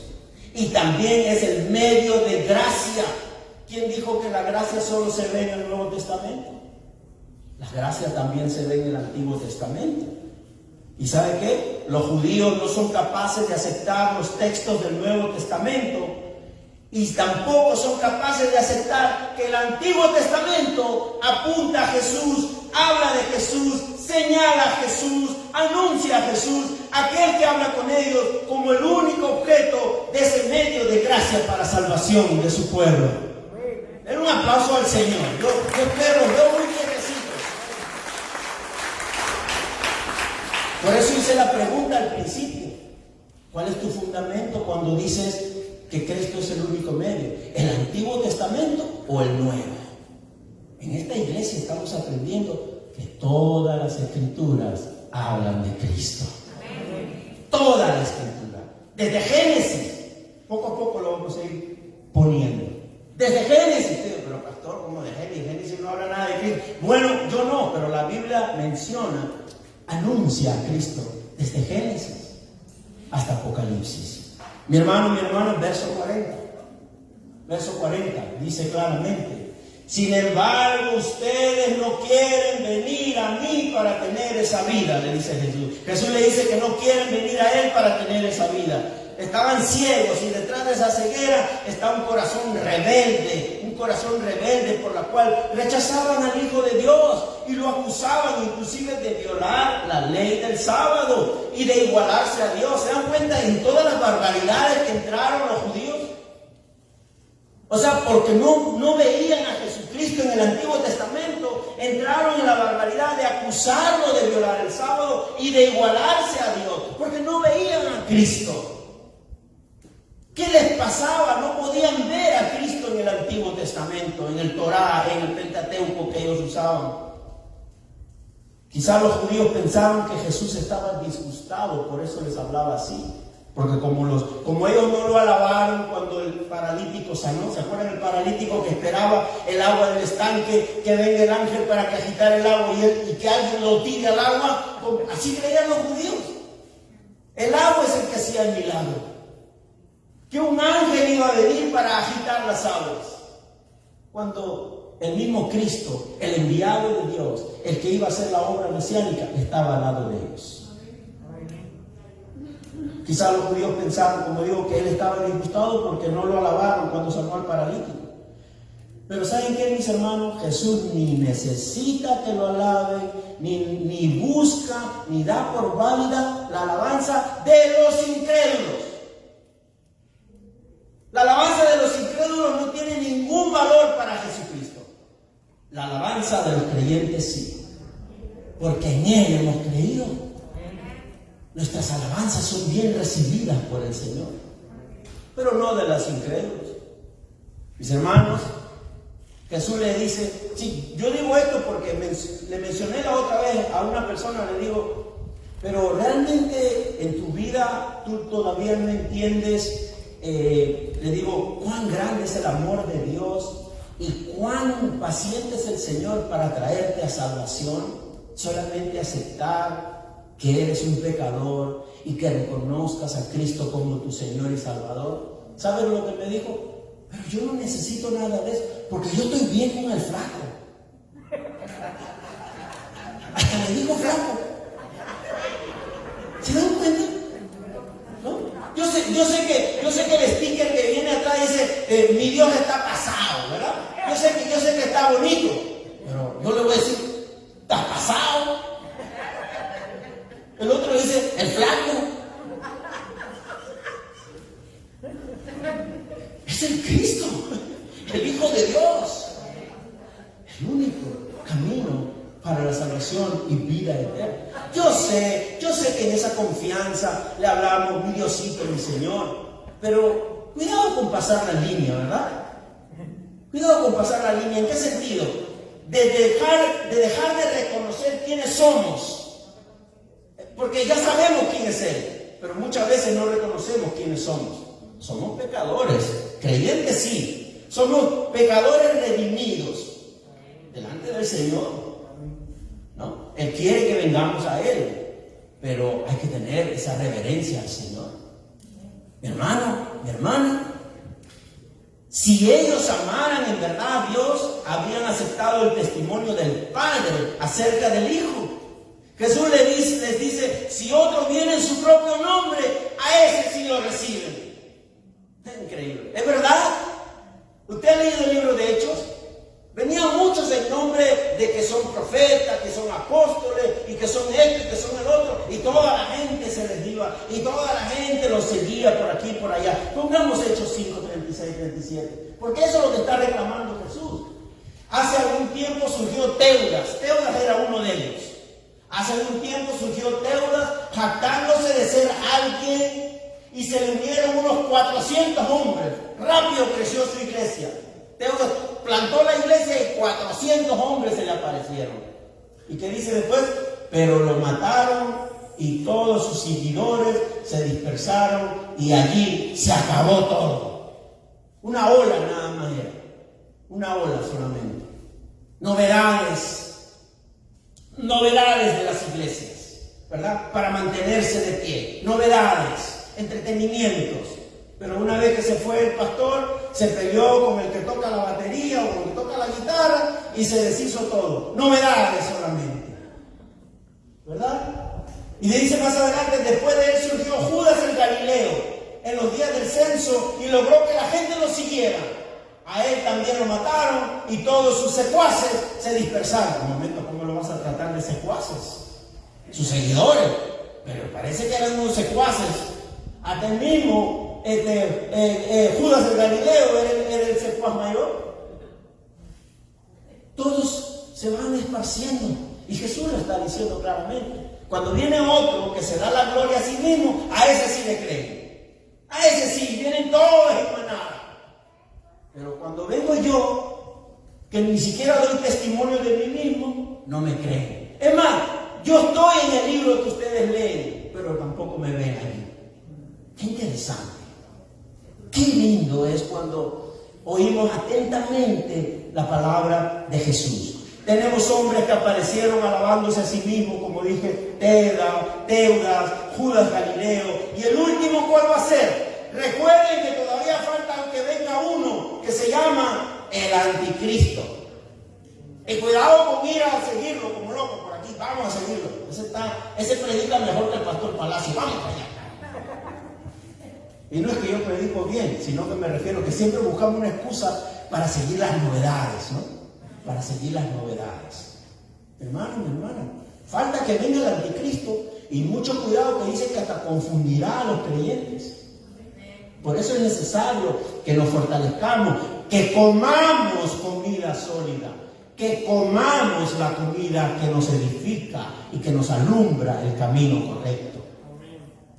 y también es el medio de gracia. ¿Quién dijo que la gracia solo se ve en el Nuevo Testamento? La gracia también se ve en el Antiguo Testamento. ¿Y sabe qué? Los judíos no son capaces de aceptar los textos del Nuevo Testamento y tampoco son capaces de aceptar que el Antiguo Testamento apunta a Jesús, habla de Jesús, señala a Jesús, anuncia a Jesús, aquel que habla con ellos como el único objeto de ese medio de gracia para salvación de su pueblo. Den un aplauso al Señor. Yo espero, veo muy quietecitos. Por eso hice la pregunta al principio. ¿Cuál es tu fundamento cuando dices que Cristo es el único medio? ¿El Antiguo Testamento o el Nuevo? En esta iglesia estamos aprendiendo que todas las escrituras hablan de Cristo. Toda la escritura. Desde Génesis. Poco a poco lo vamos a ir poniendo. Desde Génesis. Pero pastor, ¿cómo de Génesis? Génesis no habla nada de Cristo. Bueno, yo no, pero la Biblia menciona, anuncia a Cristo desde Génesis hasta Apocalipsis. Mi hermano, verso 40. Verso 40 dice claramente: sin embargo, ustedes no quieren venir a mí para tener esa vida, le dice Jesús. Jesús le dice que no quieren venir a Él para tener esa vida. Estaban ciegos y detrás de esa ceguera está un corazón rebelde por la cual rechazaban al Hijo de Dios y lo acusaban inclusive de violar la ley del sábado y de igualarse a Dios. ¿Se dan cuenta en todas las barbaridades que entraron los judíos? O sea, porque no veían a Jesucristo en el Antiguo Testamento, entraron en la barbaridad de acusarlo de violar el sábado y de igualarse a Dios, porque no veían a Cristo. ¿Qué les pasaba? No podían ver a Cristo en el Antiguo Testamento, en el Torá, en el Pentateuco que ellos usaban. Quizás los judíos pensaban que Jesús estaba disgustado, por eso les hablaba así. Porque como ellos no lo alabaron cuando el paralítico sanó, ¿se acuerdan el paralítico que esperaba el agua del estanque, que venga el ángel para que agitara el agua y que alguien lo tire al agua? Así creían los judíos. El agua es el que hacía el milagro. Que un ángel iba a venir para agitar las aguas. Cuando el mismo Cristo, el enviado de Dios, el que iba a hacer la obra mesiánica, estaba al lado de ellos. Quizás los judíos pensaron, como digo, que él estaba disgustado porque no lo alabaron cuando sanó al paralítico. Pero ¿saben qué, mis hermanos? Jesús ni necesita que lo alaben, ni busca, ni da por válida la alabanza de los incrédulos. La alabanza de los incrédulos no tiene ningún valor para Jesucristo. La alabanza de los creyentes sí, porque en Él hemos creído. Nuestras alabanzas son bien recibidas por el Señor, pero no de los incrédulos. Mis hermanos, Jesús le dice, sí, yo digo esto porque le mencioné la otra vez a una persona, le digo, pero realmente en tu vida tú todavía no entiendes, le digo, cuán grande es el amor de Dios y cuán paciente es el Señor para traerte a salvación. Solamente aceptar que eres un pecador y que reconozcas a Cristo como tu Señor y Salvador. ¿Sabes lo que me dijo? Pero yo no necesito nada de eso, porque yo estoy bien con el flaco. Hasta le digo flaco. ¿Se dan cuenta? ¿No? Yo sé que el sticker que viene atrás dice, mi Dios está pasado, ¿verdad? Yo sé que está bonito, pero yo le voy a decir, ¿está pasado? El otro dice, el flaco. Es el Cristo, el Hijo de Dios. El único camino para la salvación y vida eterna. Yo sé que en esa confianza le hablamos, mi Diosito, mi Señor. Pero cuidado con pasar la línea, ¿verdad? Cuidado con pasar la línea. ¿En qué sentido? De dejar de reconocer quiénes somos. Porque ya sabemos quién es Él. pero muchas veces no reconocemos quiénes somos. Somos pecadores, creyentes sí, somos pecadores redimidos delante del Señor, ¿no? Él quiere que vengamos a Él, pero hay que tener esa reverencia al Señor. Mi hermano, mi hermana, si ellos amaran en verdad a Dios, habrían aceptado el testimonio del Padre acerca del Hijo. Jesús les dice, si otro viene en su propio nombre, a ese sí lo reciben. Es increíble, ¿es verdad? ¿Usted ha leído el libro de Hechos? Venían muchos en nombre de que son profetas, que son apóstoles, y que son esto y que son el otro, y toda la gente se les iba, y toda la gente los seguía por aquí y por allá. Pongamos Hechos 5, 36, 37, porque eso es lo que está reclamando Jesús. Hace algún tiempo surgió Teudas era uno de ellos. Hace algún tiempo surgió Teudas, jactándose de ser alguien, y se le unieron unos 400 hombres. Rápido creció su iglesia. Teudas plantó la iglesia y 400 hombres se le aparecieron. ¿Y qué dice después? Pero lo mataron y todos sus seguidores se dispersaron y allí se acabó todo. Una ola nada más era. Una ola solamente. Novedades de las iglesias, ¿verdad? Para mantenerse de pie. Novedades, entretenimientos. Pero una vez que se fue el pastor, se peleó con el que toca la batería o con el que toca la guitarra y se deshizo todo. Novedades solamente, ¿verdad? Y le dice más adelante, después de él surgió Judas el Galileo en los días del censo y logró que la gente lo siguiera. A él también lo mataron y todos sus secuaces se dispersaron. Un momento, ¿cómo lo vas a tratar de secuaces? Sus seguidores, pero parece que eran unos secuaces. Hasta el mismo Judas el Galileo era el secuaz mayor. Todos se van esparciendo y Jesús lo está diciendo claramente. Cuando viene otro que se da la gloria a sí mismo, a ese sí le creen. A ese sí, vienen todos en manada. Pero cuando vengo yo, que ni siquiera doy testimonio de mí mismo, no me creen. Es más, yo estoy en el libro que ustedes leen, pero tampoco me ven ahí. Qué interesante. Qué lindo es cuando oímos atentamente la palabra de Jesús. Tenemos hombres que aparecieron alabándose a sí mismos, como dije, Teudas, Judas Galileo, y el último, ¿cuál va a ser? Recuerden que todavía falta que venga uno que se llama el anticristo. Y cuidado con ir a seguirlo como loco por aquí, vamos a seguirlo. Ese predica mejor que el pastor Palacio, vamos allá. Y no es que yo predico bien, sino que me refiero que siempre buscamos una excusa para seguir las novedades, ¿no? Para seguir las novedades. Hermano, mi hermana, falta que venga el anticristo y mucho cuidado que dice que hasta confundirá a los creyentes. Por eso es necesario que nos fortalezcamos, que comamos comida sólida, que comamos la comida que nos edifica y que nos alumbra el camino correcto.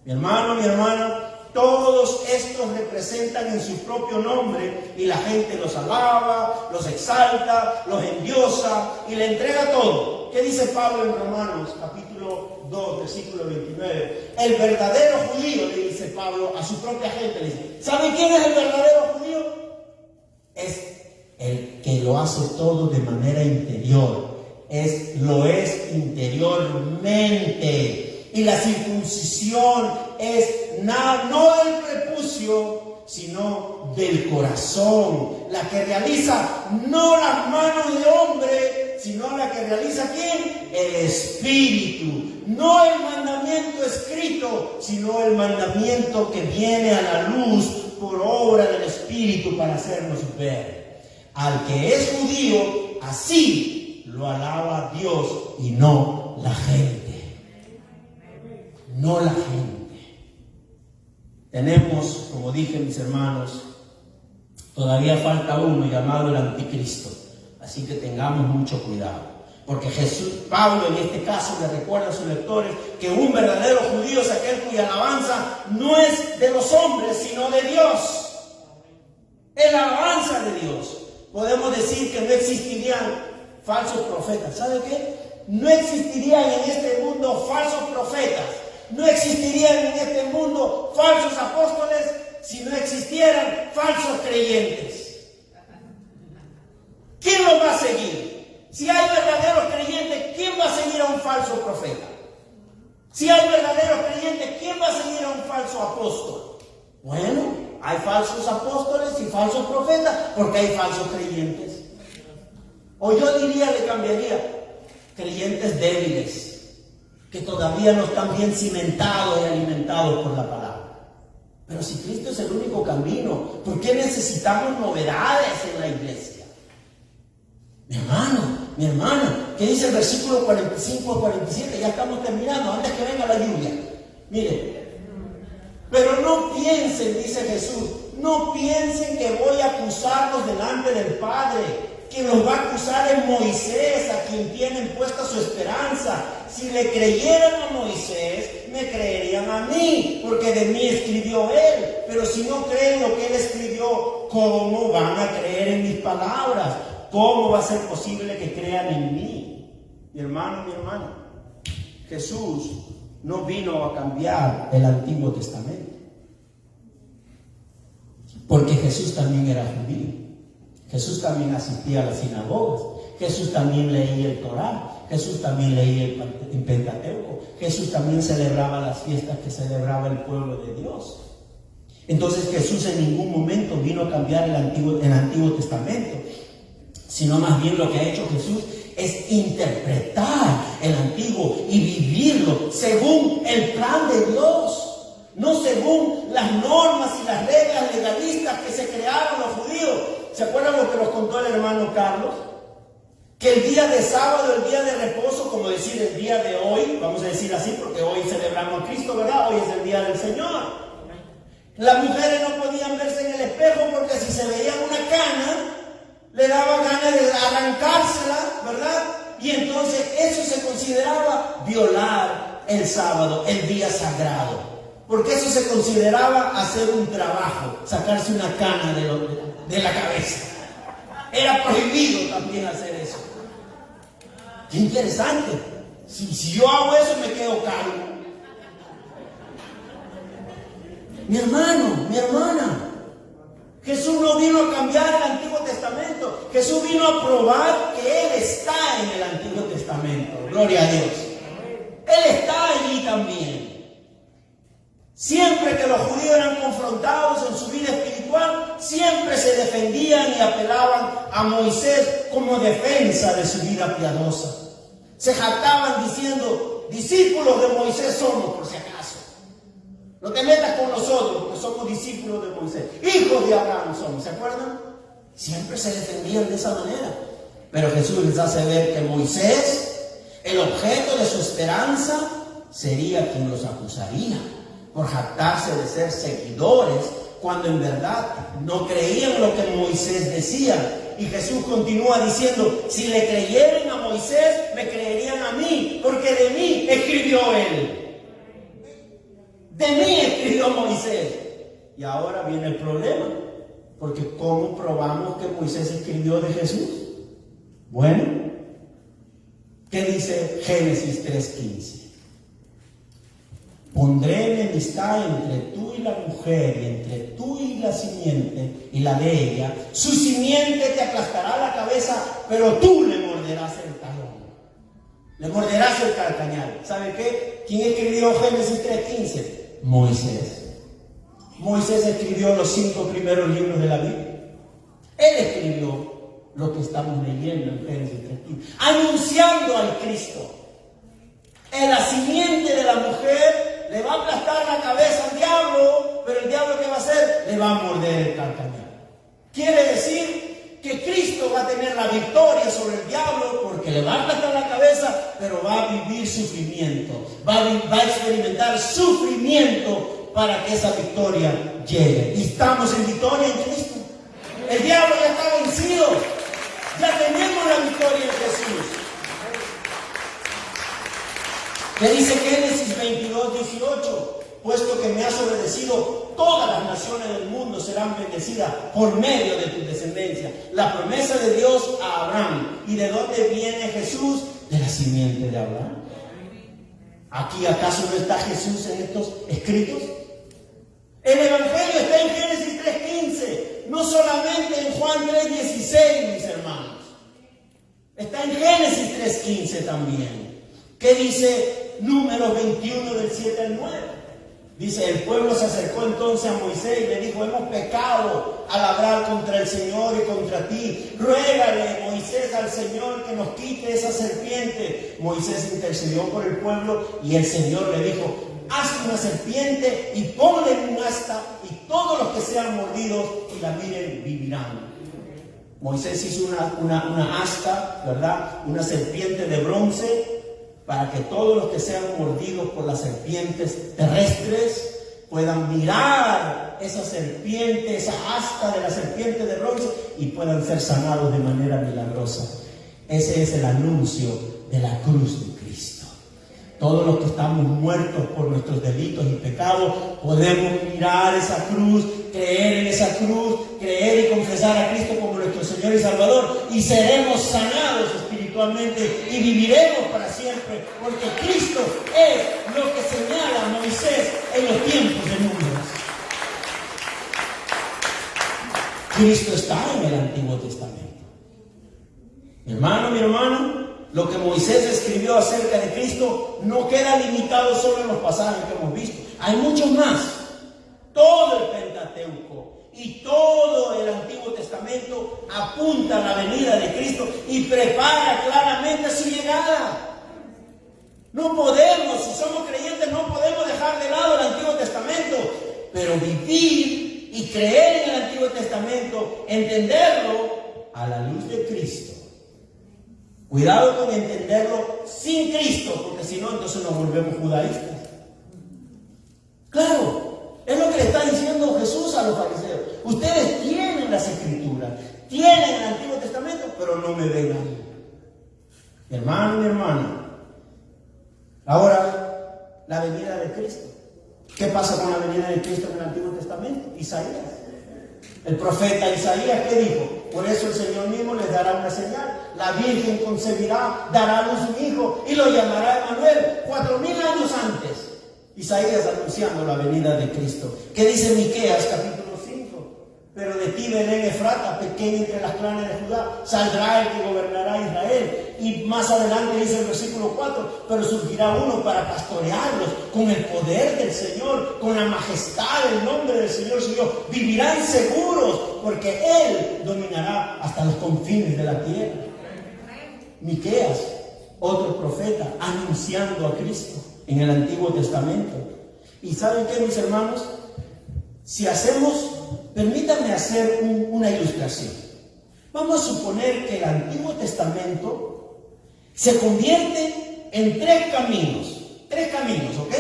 Mi hermano, mi hermana, todos estos representan en su propio nombre y la gente los alaba, los exalta, los endiosa y le entrega todo. ¿Qué dice Pablo en Romanos capítulo 2, versículo 29? El verdadero judío, le dice Pablo a su propia gente, le dice, ¿saben quién es el verdadero judío? Es el que lo hace todo de manera interior, lo es interiormente. Y la circuncisión es no del prepucio, sino del corazón, la que realiza no las manos de hombre, sino la que realiza ¿quién? El Espíritu. No el mandamiento escrito, sino el mandamiento que viene a la luz por obra del Espíritu para hacernos ver. Al que es judío, así lo alaba Dios y no la gente. No la gente. Tenemos, como dije mis hermanos, todavía falta uno llamado el anticristo. Así que tengamos mucho cuidado. Porque Pablo en este caso le recuerda a sus lectores que un verdadero judío es aquel cuya alabanza no es de los hombres, sino de Dios. Es la alabanza de Dios. Podemos decir que no existirían falsos profetas. ¿Sabe qué? No existirían en este mundo falsos profetas. No existirían en este mundo falsos apóstoles si no existieran falsos creyentes. ¿Quién los va a seguir? Si hay verdaderos creyentes, ¿quién va a seguir a un falso profeta? Si hay verdaderos creyentes, ¿quién va a seguir a un falso apóstol? Bueno, hay falsos apóstoles y falsos profetas porque hay falsos creyentes. O yo diría, le cambiaría, creyentes débiles, que todavía no están bien cimentados y alimentados por la palabra. Pero si Cristo es el único camino, ¿por qué necesitamos novedades en la iglesia? Mi hermano, mi hermana, ¿qué dice el versículo 45 a 47? Ya estamos terminando, antes que venga la lluvia. Mire, pero no piensen, dice Jesús, no piensen que voy a acusarlos delante del Padre. Quien los va a acusar es Moisés, a quien tienen puesta su esperanza. Si le creyeran a Moisés, me creerían a mí, porque de mí escribió él. Pero si no creen lo que él escribió, ¿cómo van a creer en mis palabras? ¿Cómo va a ser posible que crean en mí? Mi hermano, mi hermana, Jesús no vino a cambiar el Antiguo Testamento, porque Jesús también era judío. Jesús también asistía a las sinagogas. Jesús también leía el Torá. Jesús también leía el Pentateuco. Jesús también celebraba las fiestas que celebraba el pueblo de Dios. Entonces Jesús en ningún momento vino a cambiar el Antiguo Testamento, sino más bien lo que ha hecho Jesús es interpretar el Antiguo y vivirlo según el plan de Dios. No según las normas y las reglas legalistas que se crearon los judíos. ¿Se acuerdan lo que nos contó el hermano Carlos? Que el día de sábado, el día de reposo, como decir el día de hoy, vamos a decir así porque hoy celebramos a Cristo, ¿verdad? Hoy es el día del Señor. Las mujeres no podían verse en el espejo porque si se veían una cana, le daba ganas de arrancársela, ¿verdad? Y entonces eso se consideraba violar el sábado, el día sagrado. Porque eso se consideraba hacer un trabajo, sacarse una cana de la cabeza. Era prohibido también hacer eso. Qué interesante. Si yo hago eso me quedo calvo. Mi hermano, mi hermana, Jesús no vino a cambiar el Antiguo Testamento. Jesús vino a probar que Él está en el Antiguo Testamento. Gloria a Dios. Él está allí también. Siempre que los judíos eran confrontados en su vida espiritual, siempre se defendían y apelaban a Moisés como defensa de su vida piadosa. Se jactaban diciendo, discípulos de Moisés somos, por si acaso. No te metas con nosotros, porque somos discípulos de Moisés. Hijos de Abraham somos, ¿se acuerdan? Siempre se defendían de esa manera. Pero Jesús les hace ver que Moisés, el objeto de su esperanza, sería quien los acusaría por jactarse de ser seguidores, cuando en verdad no creían lo que Moisés decía. Y Jesús continúa diciendo, si le creyeran a Moisés, me creerían a mí, porque de mí escribió él. De mí escribió Moisés. Y ahora viene el problema, porque ¿cómo probamos que Moisés escribió de Jesús? Bueno, ¿qué dice Génesis 3:15? Pondré enemistad entre tú y la mujer, y entre tú y la simiente, y la de ella. Su simiente te aplastará la cabeza, pero tú le morderás el talón. Le morderás el calcañar. ¿Sabe qué? ¿Quién escribió Génesis 3:15? Moisés. Moisés escribió los 5 primeros libros de la Biblia. Él escribió lo que estamos leyendo en Génesis 3:15, anunciando al Cristo. En la simiente de la mujer le va a aplastar la cabeza al diablo, pero el diablo, ¿qué va a hacer? Le va a morder el calcañar. Quiere decir que Cristo va a tener la victoria sobre el diablo, porque le va a aplastar la cabeza, pero va a vivir sufrimiento. Va a experimentar sufrimiento para que esa victoria llegue. Y estamos en victoria en Cristo. El diablo ya está vencido. Ya tenemos la victoria en Jesús. ¿Qué dice Génesis 22:18? Puesto que me has obedecido, todas las naciones del mundo serán bendecidas por medio de tu descendencia. La promesa de Dios a Abraham. ¿Y de dónde viene Jesús? De la simiente de Abraham. ¿Aquí acaso no está Jesús en estos escritos? El Evangelio está en Génesis 3:15, no solamente en Juan 3:16, mis hermanos. Está en Génesis 3:15 también. ¿Qué dice Números 21 del 7 al 9? Dice, el pueblo se acercó entonces a Moisés y le dijo, hemos pecado al hablar contra el Señor y contra ti. Ruégale, Moisés, al Señor que nos quite esa serpiente. Moisés intercedió por el pueblo y el Señor le dijo, haz una serpiente y ponle en un asta y todos los que sean mordidos y la miren vivirán. Moisés hizo una asta, ¿verdad? Una serpiente de bronce, para que todos los que sean mordidos por las serpientes terrestres puedan mirar esa serpiente, esa asta de la serpiente de bronce y puedan ser sanados de manera milagrosa. Ese es el anuncio de la cruz de Cristo. Todos los que estamos muertos por nuestros delitos y pecados podemos mirar esa cruz, creer en esa cruz, creer y confesar a Cristo como nuestro Señor y Salvador y seremos sanados espiritualmente y viviremos para siempre, porque Cristo es lo que señala Moisés en los tiempos de Números. Cristo está en el Antiguo Testamento. Mi hermano, lo que Moisés escribió acerca de Cristo no queda limitado solo en los pasajes que hemos visto. Hay muchos más. Todo el Pentateuco y todo el Antiguo Testamento apunta a la venida de Cristo y prepara claramente su llegada. No podemos, si somos creyentes, no podemos dejar de lado el Antiguo Testamento, pero vivir y creer en el Antiguo Testamento, entenderlo a la luz de Cristo. Cuidado con entenderlo sin Cristo, porque si no, entonces nos volvemos judaístas. Claro, es lo que le está diciendo Jesús a los fariseos. Ustedes tienen las Escrituras, tienen el Antiguo Testamento, pero no me ven a mí. Mi hermano. Ahora, la venida de Cristo. ¿Qué pasa con la venida de Cristo en el Antiguo Testamento? Isaías. El profeta Isaías, ¿qué dijo? Por eso el Señor mismo les dará una señal. La Virgen concebirá, dará a luz un hijo y lo llamará Emmanuel. 4000 años antes, Isaías anunciando la venida de Cristo. ¿Qué dice Miqueas capítulo 5? Pero de ti, Belén Efrata, pequeña entre las clanes de Judá, saldrá el que gobernará Israel. Y más adelante dice el versículo 4, pero surgirá uno para pastorearlos con el poder del Señor, con la majestad del nombre del Señor su Dios. Vivirán seguros porque Él dominará hasta los confines de la tierra. Miqueas, otro profeta, anunciando a Cristo en el Antiguo Testamento. ¿Y saben qué, mis hermanos? Si permítanme hacer una ilustración. Vamos a suponer que el Antiguo Testamento se convierte en tres caminos, ¿ok?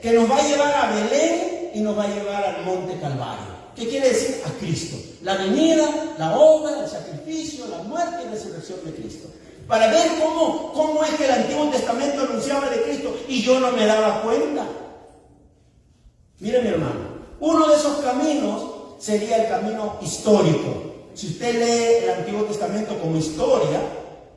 Que nos va a llevar a Belén y nos va a llevar al Monte Calvario. ¿Qué quiere decir? A Cristo. La venida, la obra, el sacrificio, la muerte y resurrección de Cristo. Para ver cómo es que el Antiguo Testamento anunciaba de Cristo y yo no me daba cuenta. Mire, mi hermano, uno de esos caminos sería el camino histórico. Si usted lee el Antiguo Testamento como historia,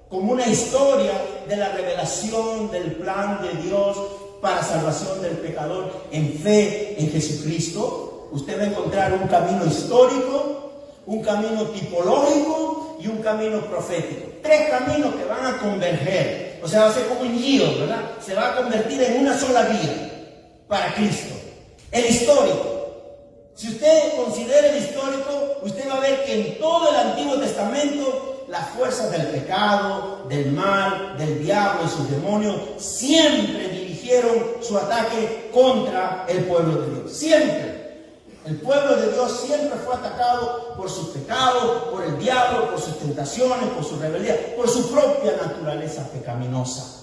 como una historia de la revelación del plan de Dios para salvación del pecador en fe en Jesucristo, usted va a encontrar un camino histórico, un camino tipológico y un camino profético. Tres caminos que van a converger. O sea, va a ser como un giro, ¿verdad? Se va a convertir en una sola vía para Cristo. El histórico. Si usted considera el histórico, usted va a ver que en todo el Antiguo Testamento las fuerzas del pecado, del mal, del diablo y sus demonios siempre dirigieron su ataque contra el pueblo de Dios. Siempre. El pueblo de Dios siempre fue atacado por sus pecados, por el diablo, por sus tentaciones, por su rebeldía, por su propia naturaleza pecaminosa.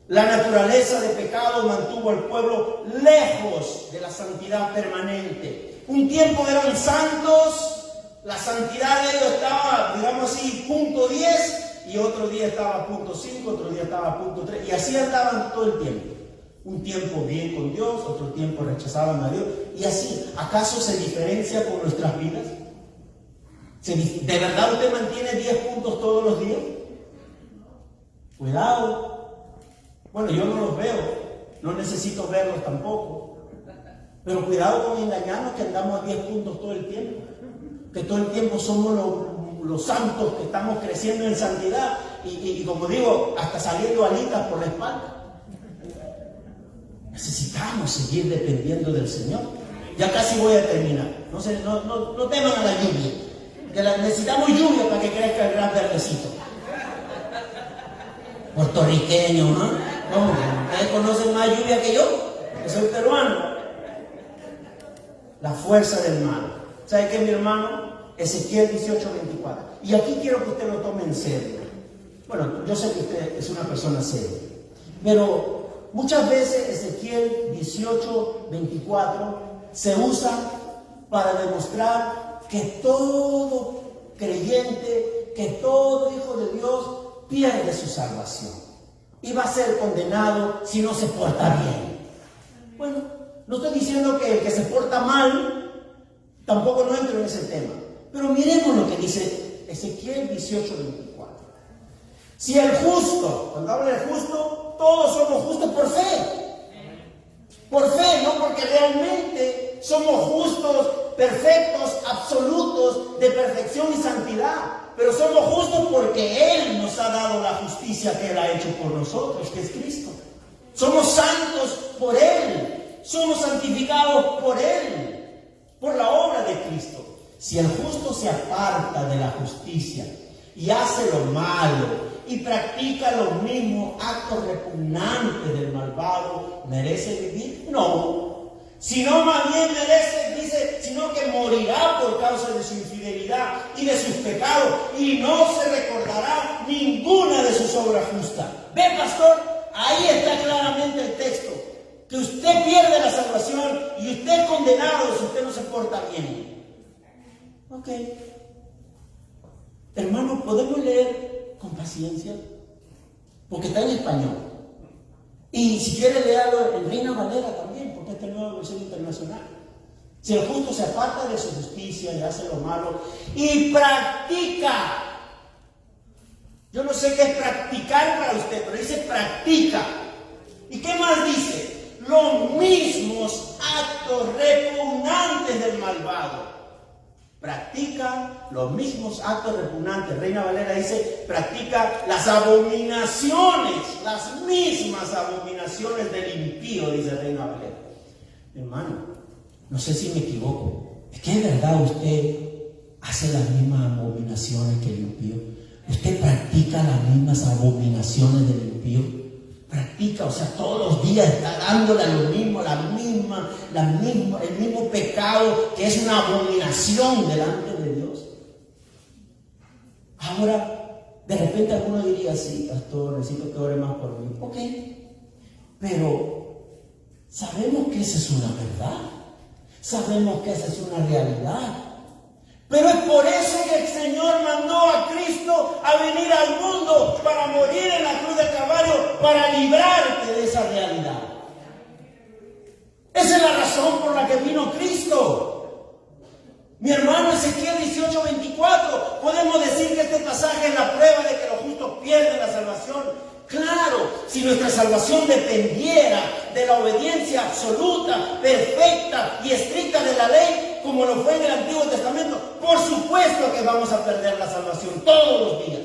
La naturaleza de pecado mantuvo al pueblo lejos de la santidad permanente. Un tiempo eran santos, la santidad de ellos estaba, digamos así, punto 10, y otro día estaba punto 5, otro día estaba punto 3, y así andaban todo el tiempo. Un tiempo bien con Dios, otro tiempo rechazaban a Dios, y así. ¿Acaso se diferencia con nuestras vidas? ¿De verdad usted mantiene 10 puntos todos los días? Cuidado. Bueno, yo no los veo, no necesito verlos tampoco. Pero cuidado con engañarnos que andamos a 10 puntos todo el tiempo. Que todo el tiempo somos los santos que estamos creciendo en santidad y como digo, hasta saliendo alitas por la espalda. Necesitamos seguir dependiendo del Señor. Ya casi voy a terminar. No teman a la lluvia. Que necesitamos lluvia para que crezca el gran verdecito. Puertorriqueño, ¿no? ¿Cómo? ¿Ustedes conocen más lluvia que yo? Que soy peruano. La fuerza del mal. ¿Sabe qué, mi hermano? Ezequiel 18:24. Y aquí quiero que usted lo tome en serio. Bueno, yo sé que usted es una persona seria. Pero muchas veces Ezequiel 18:24 se usa para demostrar que todo creyente, que todo hijo de Dios pierde su salvación y va a ser condenado si no se porta bien. Bueno, no estoy diciendo que el que se porta mal, tampoco no entro en ese tema. Pero miremos lo que dice Ezequiel 18:24. Si el justo, cuando habla del justo, todos somos justos por fe. Por fe, no porque realmente somos justos, perfectos, absolutos, de perfección y santidad. Pero somos justos porque Él nos ha dado la justicia que Él ha hecho por nosotros, que es Cristo. Somos santos por Él. Somos santificados por Él, por la obra de Cristo. Si el justo se aparta de la justicia y hace lo malo y practica los mismos actos repugnantes del malvado, ¿merece vivir? No. Sino más bien merece, dice, sino que morirá por causa de su infidelidad y de sus pecados, y no se recordará ninguna de sus obras justas. ¿Ve, pastor? Ahí está claramente el texto. Que usted pierde la salvación y usted es condenado si usted no se porta bien. Ok. Hermano, ¿podemos leer con paciencia? Porque está en español. Y si quiere leerlo en Reina Valera también, porque esta es la nueva versión internacional. Si el justo se aparta de su justicia y hace lo malo y practica. Yo no sé qué es practicar para usted, pero dice practica. ¿Y qué más dice? Los mismos actos repugnantes del malvado. Practica los mismos actos repugnantes. Reina Valera dice, practica las abominaciones, las mismas abominaciones del impío, dice Reina Valera. Hermano, no sé si me equivoco. ¿Es que de verdad usted hace las mismas abominaciones que el impío? ¿Usted practica las mismas abominaciones del impío? Practica, o sea, todos los días está dándole lo mismo, el mismo pecado que es una abominación delante de Dios. Ahora, de repente alguno diría, sí, pastor, necesito que ore más por mí. Ok, pero sabemos que esa es una verdad, sabemos que esa es una realidad. Pero es por eso que el Señor mandó a Cristo a venir al mundo para morir en la cruz del Calvario, para librarte de esa realidad. Esa es la razón por la que vino Cristo. Mi hermano, Ezequiel 18:24, podemos decir que este pasaje es la prueba de que los justos pierden la salvación. Claro, si nuestra salvación dependiera de la obediencia absoluta, perfecta y estricta de la ley, como lo fue en el Antiguo Testamento, por supuesto que vamos a perder la salvación todos los días.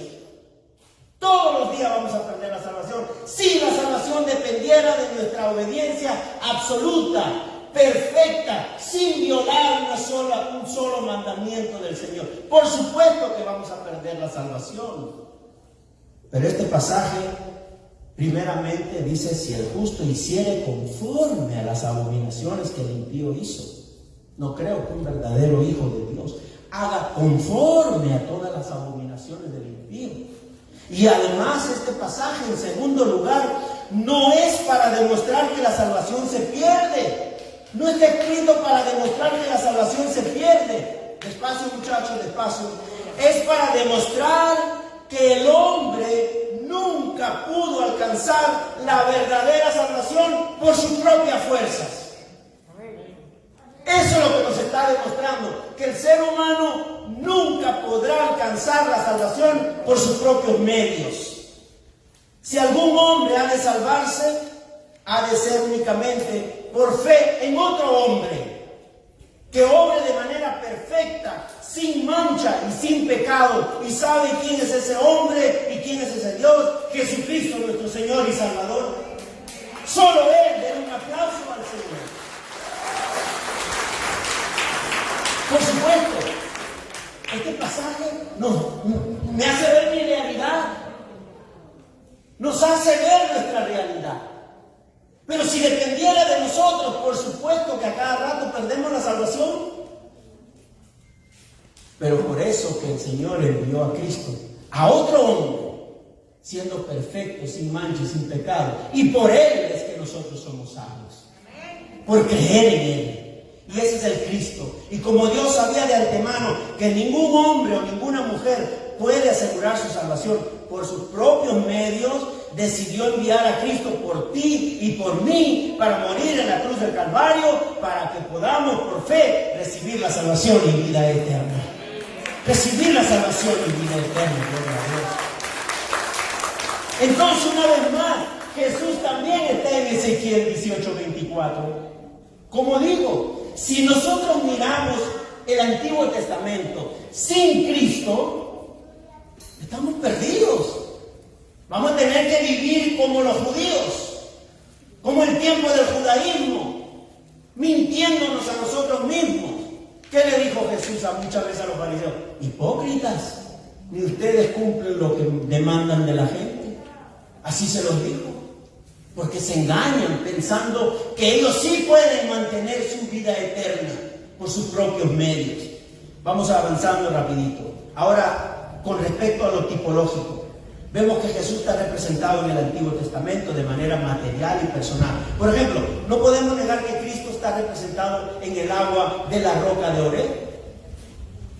Todos los días vamos a perder la salvación. Si la salvación dependiera de nuestra obediencia absoluta, perfecta, sin violar un solo mandamiento del Señor, por supuesto que vamos a perder la salvación. Pero este pasaje, primeramente, dice, si el justo hiciere conforme a las abominaciones que el impío hizo. No creo que un verdadero hijo de Dios haga conforme a todas las abominaciones del impío. Y además este pasaje, en segundo lugar, no es para demostrar que la salvación se pierde. No está escrito para demostrar que la salvación se pierde. Despacio, muchachos, despacio. Es para demostrar que el hombre nunca pudo alcanzar la verdadera salvación por sus propias fuerzas. Eso es lo que nos está demostrando, que el ser humano nunca podrá alcanzar la salvación por sus propios medios. Si algún hombre ha de salvarse, ha de ser únicamente por fe en otro hombre, que obre de manera perfecta, sin mancha y sin pecado. ¿Y sabe quién es ese hombre y quién es ese Dios? Jesucristo, nuestro Señor y Salvador. Solo Él. Den un aplauso al Señor. Por supuesto, este pasaje me hace ver mi realidad. Nos hace ver nuestra realidad. Pero si dependiera de nosotros, por supuesto que a cada rato perdemos la salvación. Pero por eso que el Señor envió a Cristo, a otro hombre, siendo perfecto, sin mancha y sin pecado. Y por Él es que nosotros somos salvos. Por creer en Él. Y ese es el Cristo. Y como Dios sabía de antemano que ningún hombre o ninguna mujer puede asegurar su salvación por sus propios medios, decidió enviar a Cristo por ti y por mí para morir en la cruz del Calvario, para que podamos por fe recibir la salvación y vida eterna. Recibir la salvación y vida eterna, gloria a Dios. Entonces, una vez más, Jesús también está en Ezequiel 18:24. Como digo, si nosotros miramos el Antiguo Testamento sin Cristo, estamos perdidos. Vamos a tener que vivir como los judíos, como el tiempo del judaísmo, mintiéndonos a nosotros mismos. ¿Qué le dijo Jesús muchas veces a los fariseos? Hipócritas, ni ustedes cumplen lo que demandan de la gente. Así se los dijo. Porque se engañan pensando que ellos sí pueden mantener su vida eterna por sus propios medios. Vamos avanzando rapidito. Ahora, con respecto a lo tipológico, vemos que Jesús está representado en el Antiguo Testamento de manera material y personal. Por ejemplo, no podemos negar que Cristo está representado en el agua de la roca de Oreb.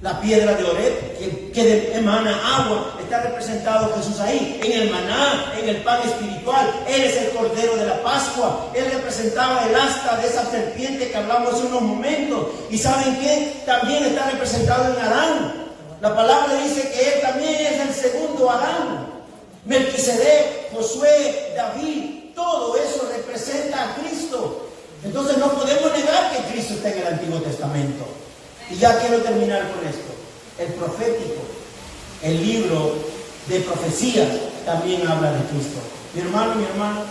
La piedra de Oreb que emana agua, está representado Jesús ahí. En el maná, en el pan espiritual, Él es el Cordero de la Pascua. Él representaba el asta de esa serpiente que hablamos hace unos momentos. ¿Y saben qué? También está representado en Adán. La palabra dice que Él también es el segundo Adán. Melquisedec, Josué, David, todo eso representa a Cristo. Entonces no podemos negar que Cristo está en el Antiguo Testamento. Y ya quiero terminar con esto. El profético, el libro de profecías también habla de Cristo. Mi hermano,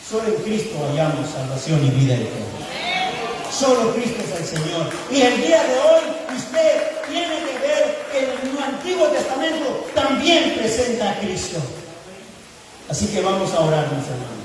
solo en Cristo hallamos salvación y vida eterna. Solo Cristo es el Señor. Y el día de hoy usted tiene que ver que el Antiguo Testamento también presenta a Cristo. Así que vamos a orar, mis hermanos.